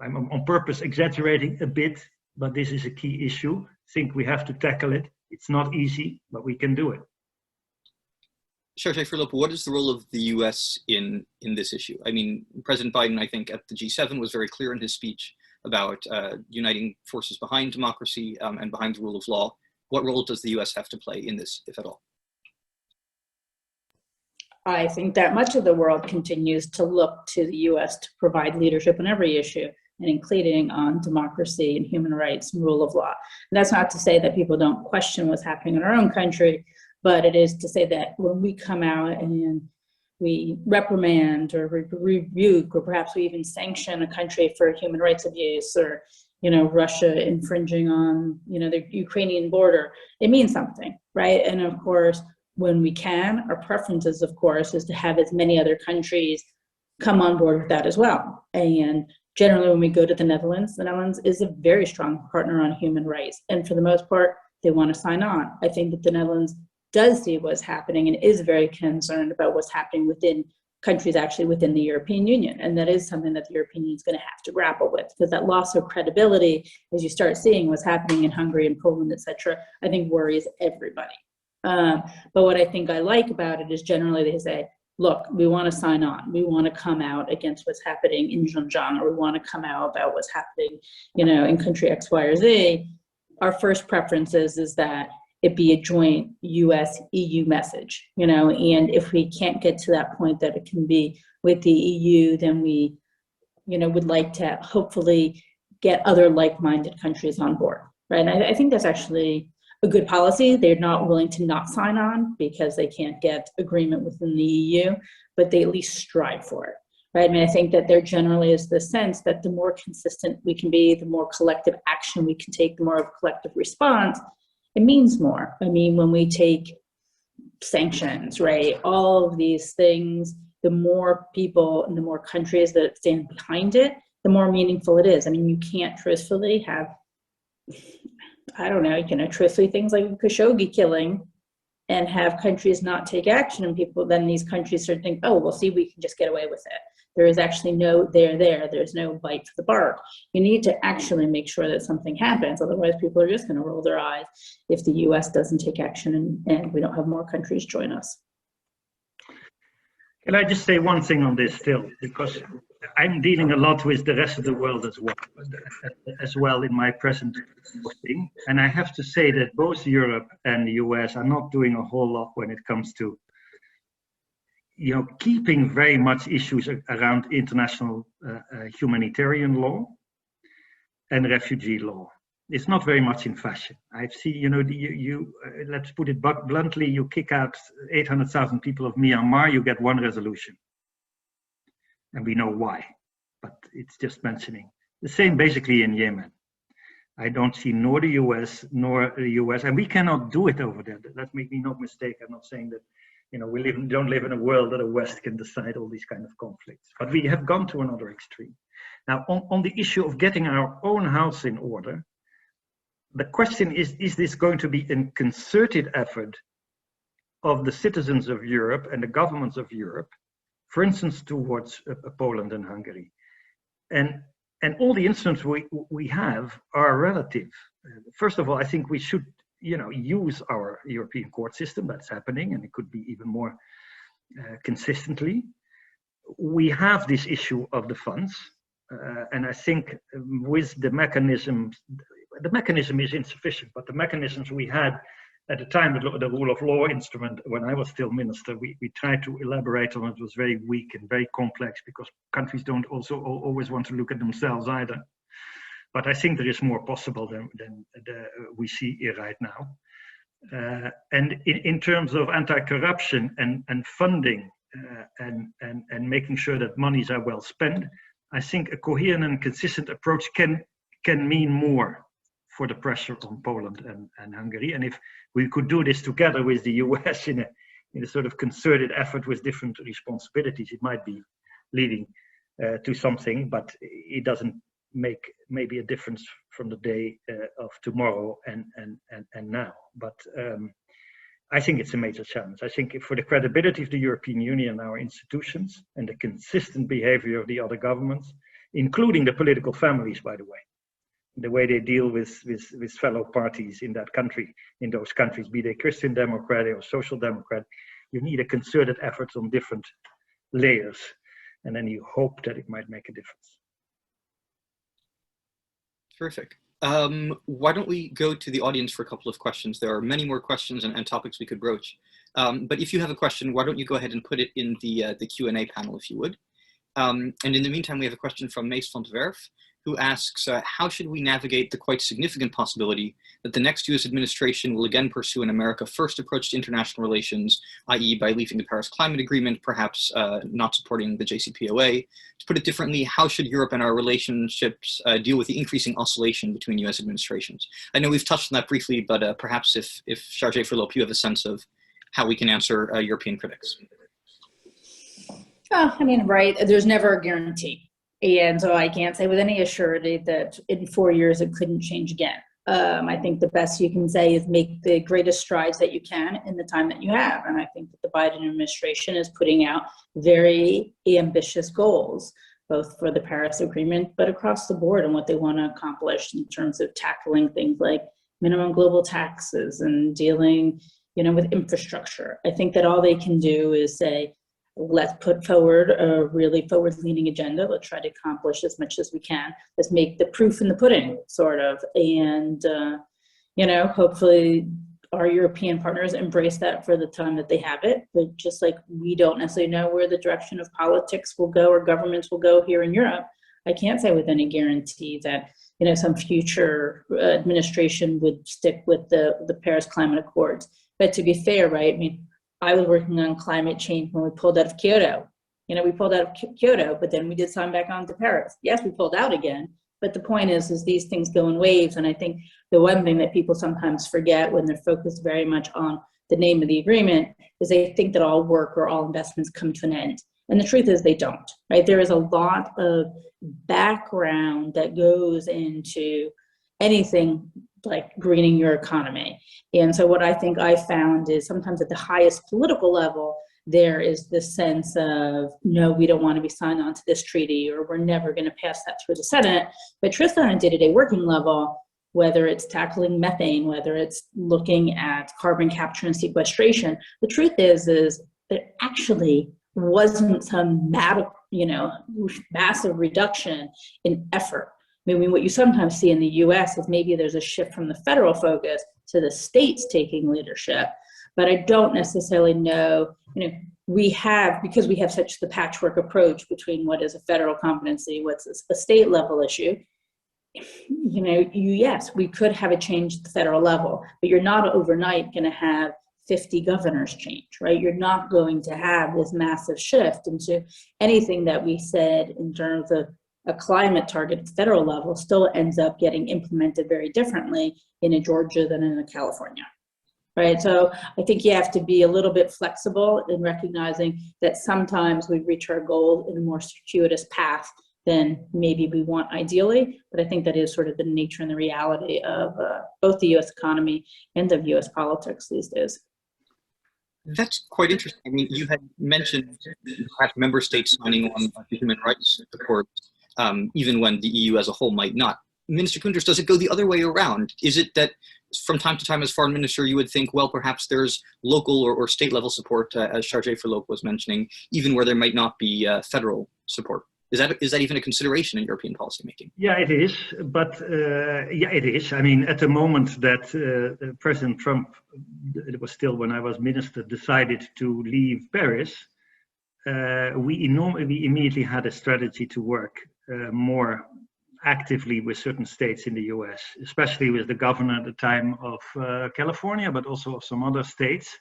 I'm on purpose exaggerating a bit, but this is a key issue. I think we have to tackle it. It's not easy, but we can do it. Chargé Verloop, what is the role of the US in this issue? I mean, President Biden, I think, at the G7 was very clear in his speech about uniting forces behind democracy and behind the rule of law. What role does the US have to play in this, if at all? I think that much of the world continues to look to the US to provide leadership on every issue, and including on democracy and human rights and rule of law. And that's not to say that people don't question what's happening in our own country, but it is to say that when we come out and we reprimand or rebuke, or perhaps we even sanction a country for human rights abuse, or Russia infringing on the Ukrainian border, it means something, right? And of course, when we can, our preferences, of course, is to have as many other countries come on board with that as well. And generally, when we go to the Netherlands is a very strong partner on human rights. And for the most part, they want to sign on. I think that the Netherlands does see what's happening and is very concerned about what's happening within countries actually within the European Union. And that is something that the European Union is going to have to grapple with, because that loss of credibility, as you start seeing what's happening in Hungary and Poland, etc., I think worries everybody. But what I think I like about it is generally they say, look, we want to sign on. We want to come out against what's happening in Xinjiang, or we want to come out about what's happening, in country X, Y, or Z. Our first preference is that it be a joint US-EU message, and if we can't get to that point that it can be with the EU, then we, would like to hopefully get other like-minded countries on board, right? And I think that's actually a good policy. They're not willing to not sign on because they can't get agreement within the EU, but they at least strive for it, right? I mean, I think that there generally is the sense that the more consistent we can be, the more collective action we can take, the more of a collective response, it means more. I mean, when we take sanctions, right, all of these things, the more people and the more countries that stand behind it, the more meaningful it is. I mean, you can't truthfully have, I don't know, truthfully things like Khashoggi killing and have countries not take action, and people, then these countries start to think, oh, well, see, we can just get away with it. There is actually no there's no bite to the bark. You need to actually make sure that something happens. Otherwise, people are just going to roll their eyes if the US doesn't take action and we don't have more countries join us. Can I just say one thing on this still? Because I'm dealing a lot with the rest of the world as well in my present posting. And I have to say that both Europe and the US are not doing a whole lot when it comes to keeping very much issues around international humanitarian law and refugee law. It's not very much in fashion. I've seen, let's put it bluntly, you kick out 800,000 people of Myanmar, you get one resolution. And we know why, but it's just mentioning. The same basically in Yemen. I don't see nor the US, and we cannot do it over there. Let's make me no mistake, I'm not saying that we don't live in a world that the West can decide all these kind of conflicts. But we have gone to another extreme. Now, on the issue of getting our own house in order, the question is this going to be a concerted effort of the citizens of Europe and the governments of Europe, for instance, towards Poland and Hungary? And all the instruments we have are relative. First of all, I think we should use our European court system. That's happening, and it could be even more consistently. We have this issue of the funds, and I think with the mechanism is insufficient, but the mechanisms we had at the time, the rule of law instrument, when I was still minister, we tried to elaborate on it. It was very weak and very complex because countries don't also always want to look at themselves either. But I think there is more possible than we see here right now. And in terms of anti-corruption and funding and making sure that monies are well spent, I think a coherent and consistent approach can mean more for the pressure on Poland and Hungary. And if we could do this together with the US in a sort of concerted effort with different responsibilities, it might be leading to something, but it doesn't make maybe a difference from the day of tomorrow and now. But I think it's a major challenge. I think for the credibility of the European Union and our institutions and the consistent behavior of the other governments, including the political families, by the way they deal with fellow parties in that country, in those countries, be they Christian Democrat or Social Democrat, you need a concerted effort on different layers, and then you hope that it might make a difference. Terrific. Why don't we go to the audience for a couple of questions? There are many more questions and topics we could broach. But if you have a question, why don't you go ahead and put it in the Q&A panel, if you would. And in the meantime, we have a question from Mees van 't Werf, who asks, how should we navigate the quite significant possibility that the next US administration will again pursue an America first approach to international relations, i.e. by leaving the Paris Climate Agreement, perhaps not supporting the JCPOA? To put it differently, how should Europe and our relationships deal with the increasing oscillation between US administrations? I know we've touched on that briefly, but perhaps if Chargé Verloop, you have a sense of how we can answer European critics. Oh, I mean, right, there's never a guarantee. And so I can't say with any assurity that in 4 years it couldn't change again. I think the best you can say is make the greatest strides that you can in the time that you have. And I think that the Biden administration is putting out very ambitious goals, both for the Paris Agreement, but across the board, and what they want to accomplish in terms of tackling things like minimum global taxes and dealing, with infrastructure. I think that all they can do is say, let's put forward a really forward-leaning agenda. Let's try to accomplish as much as we can. Let's make the proof in the pudding, sort of. And, hopefully our European partners embrace that for the time that they have it. But just like we don't necessarily know where the direction of politics will go or governments will go here in Europe, I can't say with any guarantee that, some future administration would stick with the Paris Climate Accords. But to be fair, right, I mean, I was working on climate change when we pulled out of Kyoto. We pulled out of Kyoto, but then we did sign back on to Paris. Yes, we pulled out again, but the point is these things go in waves. And I think the one thing that people sometimes forget when they're focused very much on the name of the agreement is they think that all work or all investments come to an end. And the truth is they don't, right? There is a lot of background that goes into anything like greening your economy. And so what I think I found is sometimes at the highest political level, there is this sense of, no, we don't want to be signed on to this treaty, or we're never going to pass that through the Senate. But truthfully, on a day-to-day working level, whether it's tackling methane, whether it's looking at carbon capture and sequestration, the truth is there actually wasn't some massive reduction in effort. I mean, what you sometimes see in the US is maybe there's a shift from the federal focus to the states taking leadership. But I don't necessarily know, because we have such the patchwork approach between what is a federal competency, what's a state level issue, yes, we could have a change at the federal level, but you're not overnight going to have 50 governors change, right? You're not going to have this massive shift. And so anything that we said in terms of a climate target at the federal level still ends up getting implemented very differently in a Georgia than in a California, right? So I think you have to be a little bit flexible in recognizing that sometimes we reach our goal in a more circuitous path than maybe we want ideally, but I think that is sort of the nature and the reality of both the US economy and of US politics these days. That's quite interesting. I mean, you had mentioned perhaps member states signing on the human rights accords, even when the EU as a whole might not. Minister Koenders, does it go the other way around? Is it that from time to time as foreign minister, you would think, well, perhaps there's local or state level support, as Chargé Verloop was mentioning, even where there might not be federal support? Is that even a consideration in European policymaking? Yeah, it is. But it is. I mean, at the moment that President Trump, it was still when I was minister, decided to leave Paris, we immediately had a strategy to work more actively with certain states in the US, especially with the governor at the time of California, but also of some other states.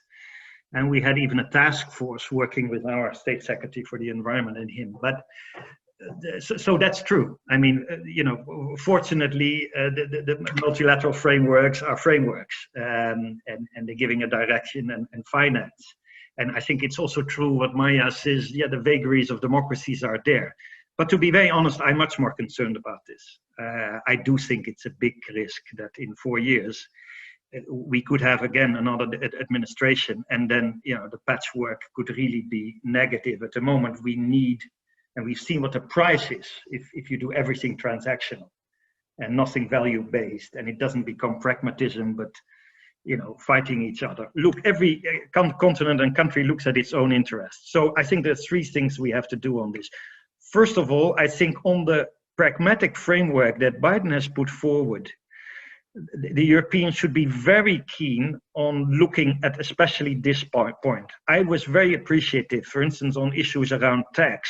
And we had even a task force working with our state secretary for the environment and him. But so that's true. I mean, fortunately, the multilateral frameworks are frameworks, and they're giving a direction and finance. And I think it's also true what Maya says, the vagaries of democracies are there. But to be very honest, I'm much more concerned about this. I do think it's a big risk that in 4 years, we could have again another administration, and then the patchwork could really be negative. At the moment, we need, and we've seen what the price is if you do everything transactional and nothing value-based, and it doesn't become pragmatism, but fighting each other. Look, every continent and country looks at its own interests. So I think there's 3 things we have to do on this. First of all, I think on the pragmatic framework that Biden has put forward, the Europeans should be very keen on looking at especially this point. I was very appreciative, for instance, on issues around tax,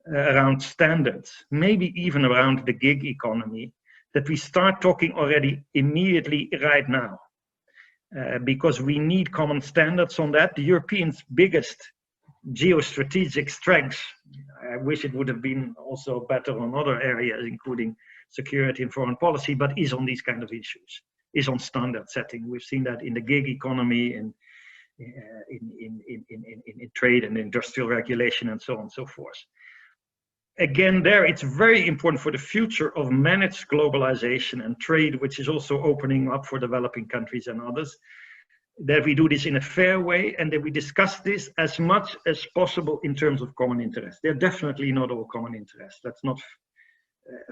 around standards, maybe even around the gig economy, that we start talking already immediately right now. Because we need common standards on that. The Europeans' biggest geostrategic strengths, I wish it would have been also better on other areas, including security and foreign policy, but is on these kind of issues, is on standard setting. We've seen that in the gig economy and in trade and industrial regulation and so on and so forth. Again, there it's very important for the future of managed globalization and trade, which is also opening up for developing countries and others, that we do this in a fair way and that we discuss this as much as possible in terms of common interests. They're definitely not all common interests. Let's not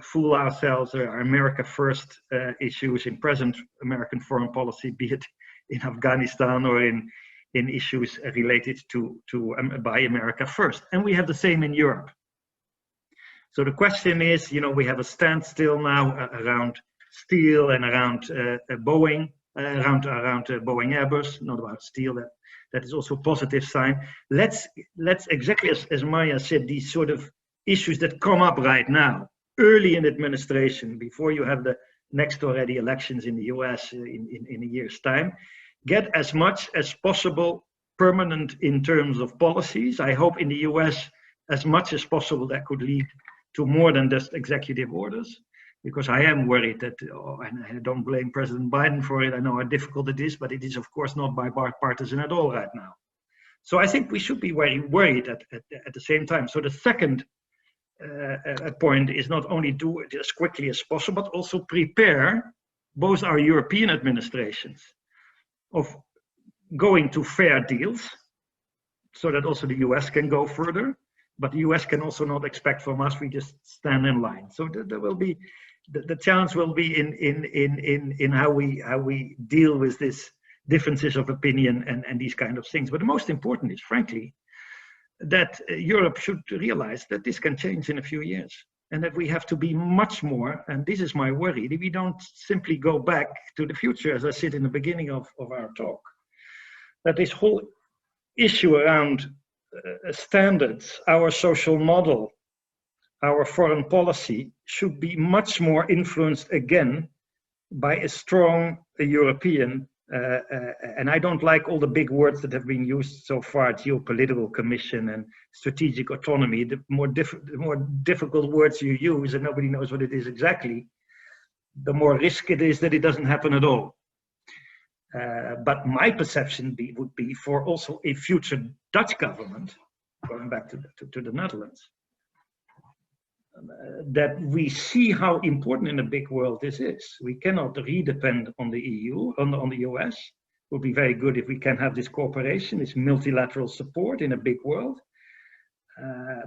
fool ourselves. There are America First issues in present American foreign policy, be it in Afghanistan or in issues related to Buy America First. And we have the same in Europe. So the question is, you know, we have a standstill now around steel and around Boeing, around Boeing Airbus, not about steel. That is also a positive sign. Let's exactly as Marja said, these sort of issues that come up right now, early in administration, before you have the next already elections in the US in a year's time, get as much as possible permanent in terms of policies. I hope in the US as much as possible that could lead to more than just executive orders, because I am worried that, and I don't blame President Biden for it, I know how difficult it is, but it is of course not bipartisan at all right now. So I think we should be very worried at the same time. So the second point is not only do it as quickly as possible, but also prepare both our European administrations of going to fair deals, so that also the US can go further. But the US can also not expect from us we just stand in line. So there will be the challenge will be in how we deal with this differences of opinion and these kind of things. But the most important is, frankly, that Europe should realize that this can change in a few years, and that we have to be much more. And this is my worry: that we don't simply go back to the future, as I said in the beginning of our talk. That this whole issue around standards, our social model, our foreign policy should be much more influenced again by a strong European, and I don't like all the big words that have been used so far, geopolitical commission and strategic autonomy. The more difficult words you use and nobody knows what it is exactly, the more risk it is that it doesn't happen at all. But my perception would be for also a future Dutch government, going back to the Netherlands, that we see how important in a big world this is. We cannot redepend on the EU, on the US. It would be very good if we can have this cooperation, this multilateral support in a big world.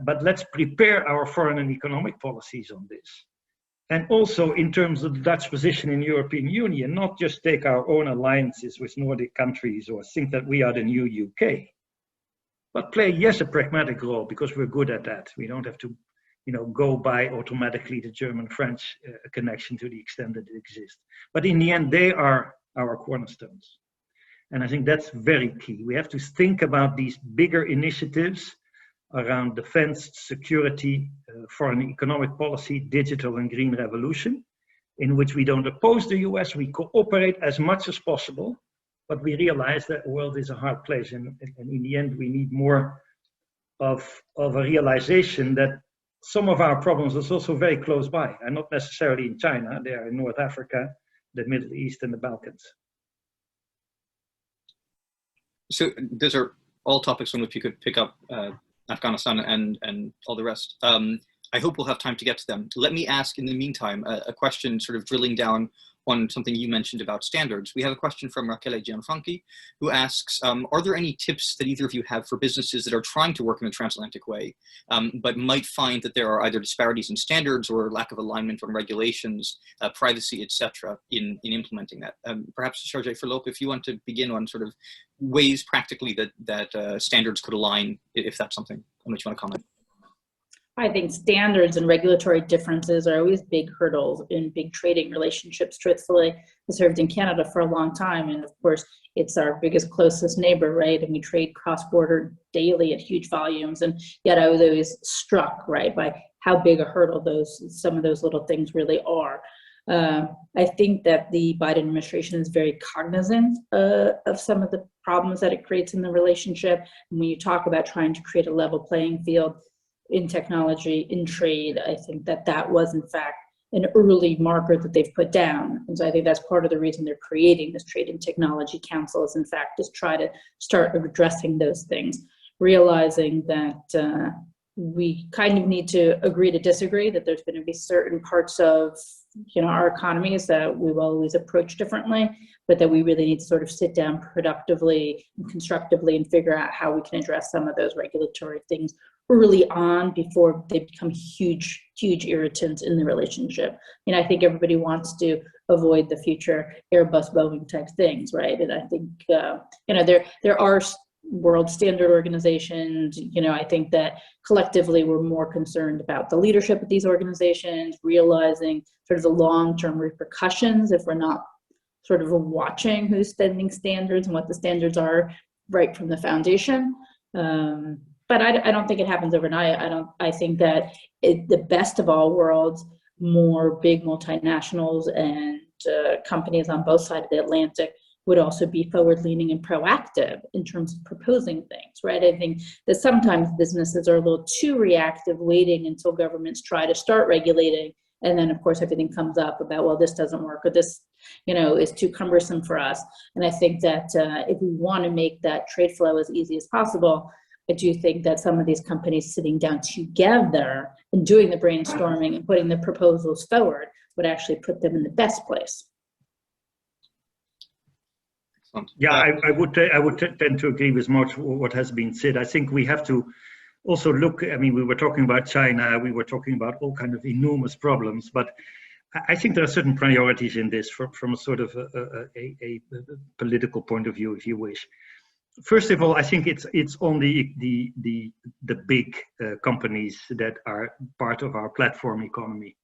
But let's prepare our foreign and economic policies on this. And also in terms of the Dutch position in the European Union, not just take our own alliances with Nordic countries or think that we are the new UK, but play, yes, a pragmatic role, because we're good at that. We don't have to, you know, go by automatically the German-French connection to the extent that it exists. But in the end, they are our cornerstones. And I think that's very key. We have to think about these bigger initiatives around defense, security, foreign economic policy, digital and green revolution, in which we don't oppose the US, we cooperate as much as possible, but we realize that the world is a hard place, and in the end we need more of a realization that some of our problems are also very close by, and not necessarily in China, they are in North Africa, the Middle East and the Balkans. So those are all topics on which you could pick up Afghanistan and all the rest. I hope we'll have time to get to them. Let me ask in the meantime a question sort of drilling down on something you mentioned about standards. We have a question from Rachele Gianfranchi, who asks, are there any tips that either of you have for businesses that are trying to work in a transatlantic way, but might find that there are either disparities in standards or lack of alignment on regulations, privacy, etc., in implementing that? Perhaps Chargé Verloop, if you want to begin on sort of ways practically that standards could align, if that's something on which you want to comment. I think standards and regulatory differences are always big hurdles in big trading relationships. Truthfully, I served in Canada for a long time, and of course, it's our biggest, closest neighbor, right? And we trade cross-border daily at huge volumes, and yet I was always struck, right, by how big a hurdle some of those little things really are. I think that the Biden administration is very cognizant of some of the problems that it creates in the relationship. And when you talk about trying to create a level playing field in technology, in trade, I think that was in fact an early marker that they've put down. And so I think that's part of the reason they're creating this Trade and Technology Council, is in fact just try to start addressing those things, realizing that we kind of need to agree to disagree, that there's going to be certain parts of our economies that we will always approach differently, but that we really need to sort of sit down productively and constructively and figure out how we can address some of those regulatory things early on before they become huge irritants in the relationship. I think everybody wants to avoid the future Airbus Boeing type things, right? And I think there are world standard organizations. I think that collectively we're more concerned about the leadership of these organizations, realizing sort of the long-term repercussions if we're not sort of watching who's setting standards and what the standards are right from the foundation. But I don't think it happens overnight. I think that the best of all worlds, more big multinationals and companies on both sides of the Atlantic would also be forward-leaning and proactive in terms of proposing things, right? I think that sometimes businesses are a little too reactive, waiting until governments try to start regulating, and then of course everything comes up about, well, this doesn't work, or this, is too cumbersome for us. And I think that if we want to make that trade flow as easy as possible, I do think that some of these companies sitting down together and doing the brainstorming and putting the proposals forward would actually put them in the best place. Yeah, I would tend to agree with much what has been said. I think we have to also look. I mean, we were talking about China, we were talking about all kind of enormous problems, but I think there are certain priorities in this from a sort of a political point of view, if you wish. First of all, I think it's on the big companies that are part of our platform economy.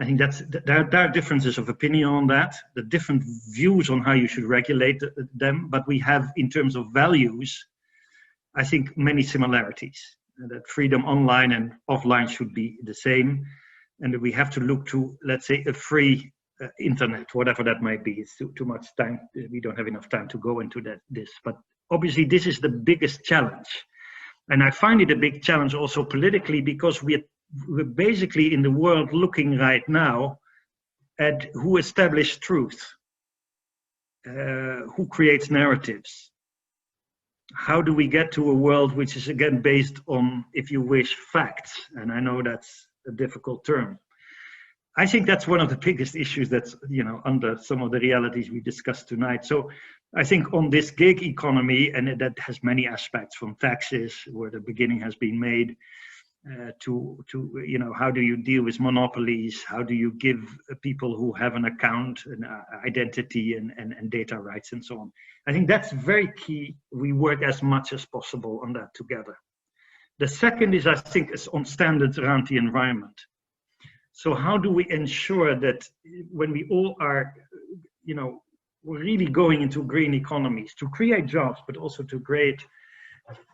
I think there are differences of opinion on that, the different views on how you should regulate them, but we have, in terms of values, I think many similarities. That freedom online and offline should be the same, and that we have to look to, let's say, a free internet, whatever that might be. It's too much time. We don't have enough time to go into this, but obviously this is the biggest challenge. And I find it a big challenge also politically, because we're basically in the world looking right now at who establishes truth, who creates narratives. How do we get to a world which is again based on, if you wish, facts? And I know that's a difficult term. I think that's one of the biggest issues that's, under some of the realities we discussed tonight. So I think on this gig economy, and that has many aspects, from taxes, where the beginning has been made, to how do you deal with monopolies? How do you give people who have an account an identity and data rights and so on? I think that's very key. We work as much as possible on that together. The second is, I think, is on standards around the environment. So how do we ensure that when we all are, we're really going into green economies to create jobs, but also to create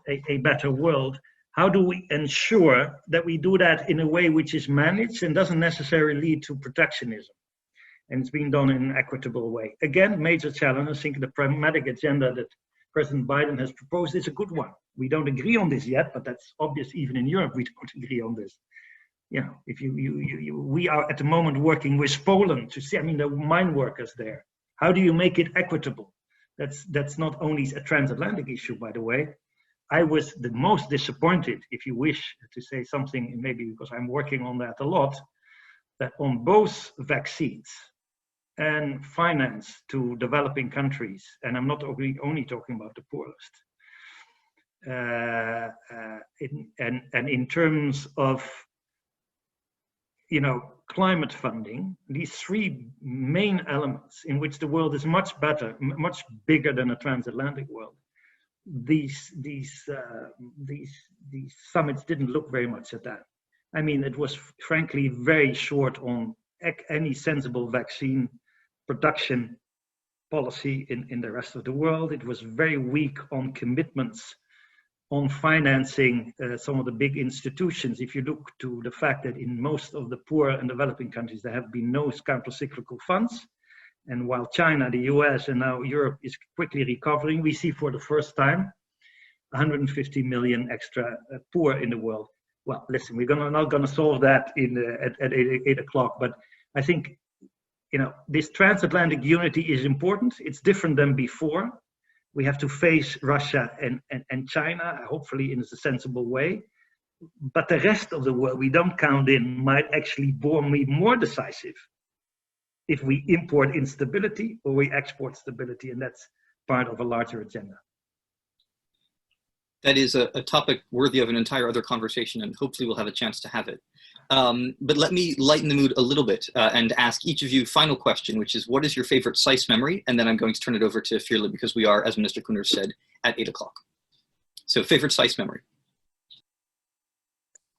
a better world? How do we ensure that we do that in a way which is managed and doesn't necessarily lead to protectionism? And it's being done in an equitable way. Again, major challenge. I think the pragmatic agenda that President Biden has proposed is a good one. We don't agree on this yet, but that's obvious. Even in Europe, we don't agree on this. If we are at the moment working with Poland to see, the mine workers there. How do you make it equitable? That's not only a transatlantic issue, by the way. I was the most disappointed, if you wish to say something, maybe because I'm working on that a lot, that on both vaccines and finance to developing countries, and I'm not only talking about the poorest, and in terms of climate funding, these three main elements in which the world is much better, much bigger than a transatlantic world. These summits didn't look very much at that. I mean, it was frankly very short on any sensible vaccine production policy in the rest of the world. It was very weak on commitments on financing some of the big institutions. If you look to the fact that in most of the poor and developing countries, there have been no counter-cyclical funds. And while China, the US, and now Europe is quickly recovering, we see for the first time 150 million extra poor in the world. Well, listen, we're not going to solve that at 8 o'clock, but I think, you know, this transatlantic unity is important. It's different than before. We have to face Russia and China, hopefully in a sensible way. But the rest of the world we don't count in might actually be more decisive if we import instability or we export stability, and that's part of a larger agenda. That is a topic worthy of an entire other conversation, and hopefully we'll have a chance to have it. But let me lighten the mood a little bit and ask each of you final question, which is, what is your favorite SAIS memory? And then I'm going to turn it over to Veerle, because we are, as Minister Koenders said, at 8 o'clock. So favorite SAIS memory.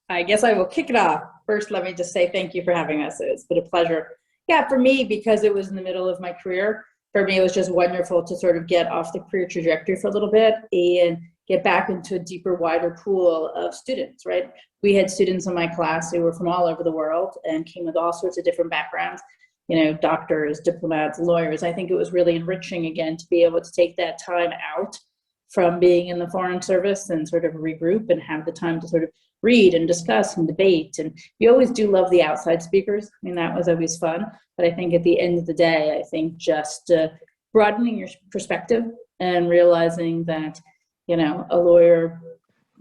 I guess I will kick it off. First, let me just say thank you for having us. It's been a pleasure. Yeah, for me, because it was in the middle of my career, for me, it was just wonderful to sort of get off the career trajectory for a little bit and get back into a deeper, wider pool of students, right? We had students in my class who were from all over the world and came with all sorts of different backgrounds, you know, doctors, diplomats, lawyers. I think it was really enriching, again, to be able to take that time out from being in the Foreign Service and sort of regroup and have the time to sort of read and discuss and debate. And you always do love the outside speakers. I mean, that was always fun. But I think at the end of the day, I think just broadening your perspective and realizing that, you know, a lawyer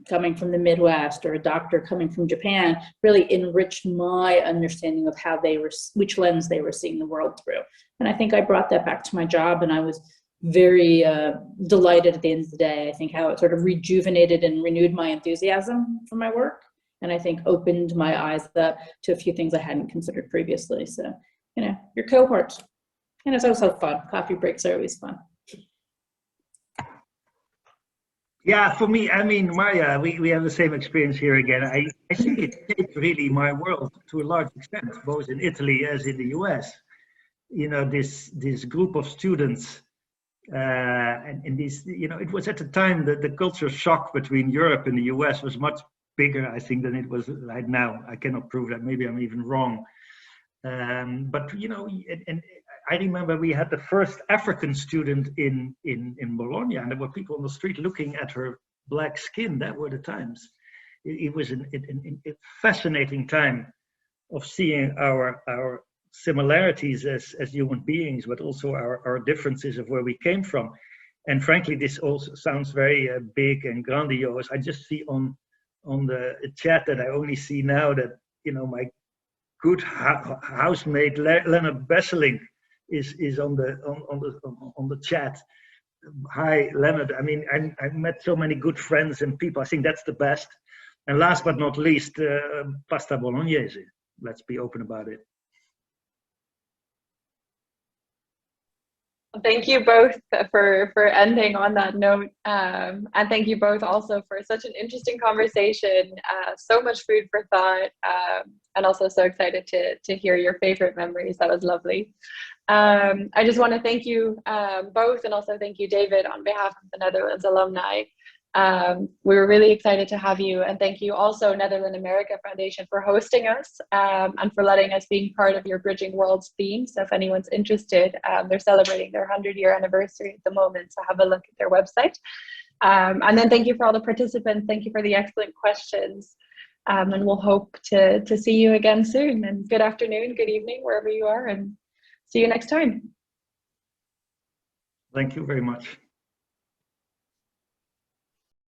coming from the Midwest or a doctor coming from Japan really enriched my understanding of how they were, which lens they were seeing the world through. And I think I brought that back to my job, and I was very delighted at the end of the day. I think how it sort of rejuvenated and renewed my enthusiasm for my work. And I think opened my eyes up to a few things I hadn't considered previously. So, you know, your cohorts. And it's also fun. Coffee breaks are always fun. Yeah, for me, I mean, Marja, we have the same experience here again. I think it shaped really my world to a large extent, both in Italy as in the US. You know, this group of students, and this, you know, it was at the time that the culture shock between Europe and the US was much bigger, I think, than it was right now. I cannot prove that. Maybe I'm even wrong. But, you know, and I remember we had the first African student in Bologna, and there were people on the street looking at her black skin. That were the times. It was a fascinating time of seeing our similarities as human beings, but also our differences of where we came from. And frankly, this also sounds very big and grandiose. I just see on the chat that I only see now that, you know, my good housemate Leonard Besseling is on the chat. Hi, Leonard. I mean, I met so many good friends and people. I think that's the best. And last but not least, pasta bolognese. Let's be open about it. Thank you both for ending on that note, and thank you both also for such an interesting conversation. So much food for thought, and also so excited to hear your favorite memories. That was lovely. I just want to thank you both, and also thank you, David, on behalf of the Netherlands Alumni. We were really excited to have you, and thank you also Netherland-America Foundation for hosting us and for letting us be part of your Bridging Worlds theme. So if anyone's interested, they're celebrating their 100-year anniversary at the moment, so have a look at their website. And then thank you for all the participants. Thank you for the excellent questions, and we'll hope to see you again soon. And good afternoon, good evening, wherever you are, and see you next time. Thank you very much.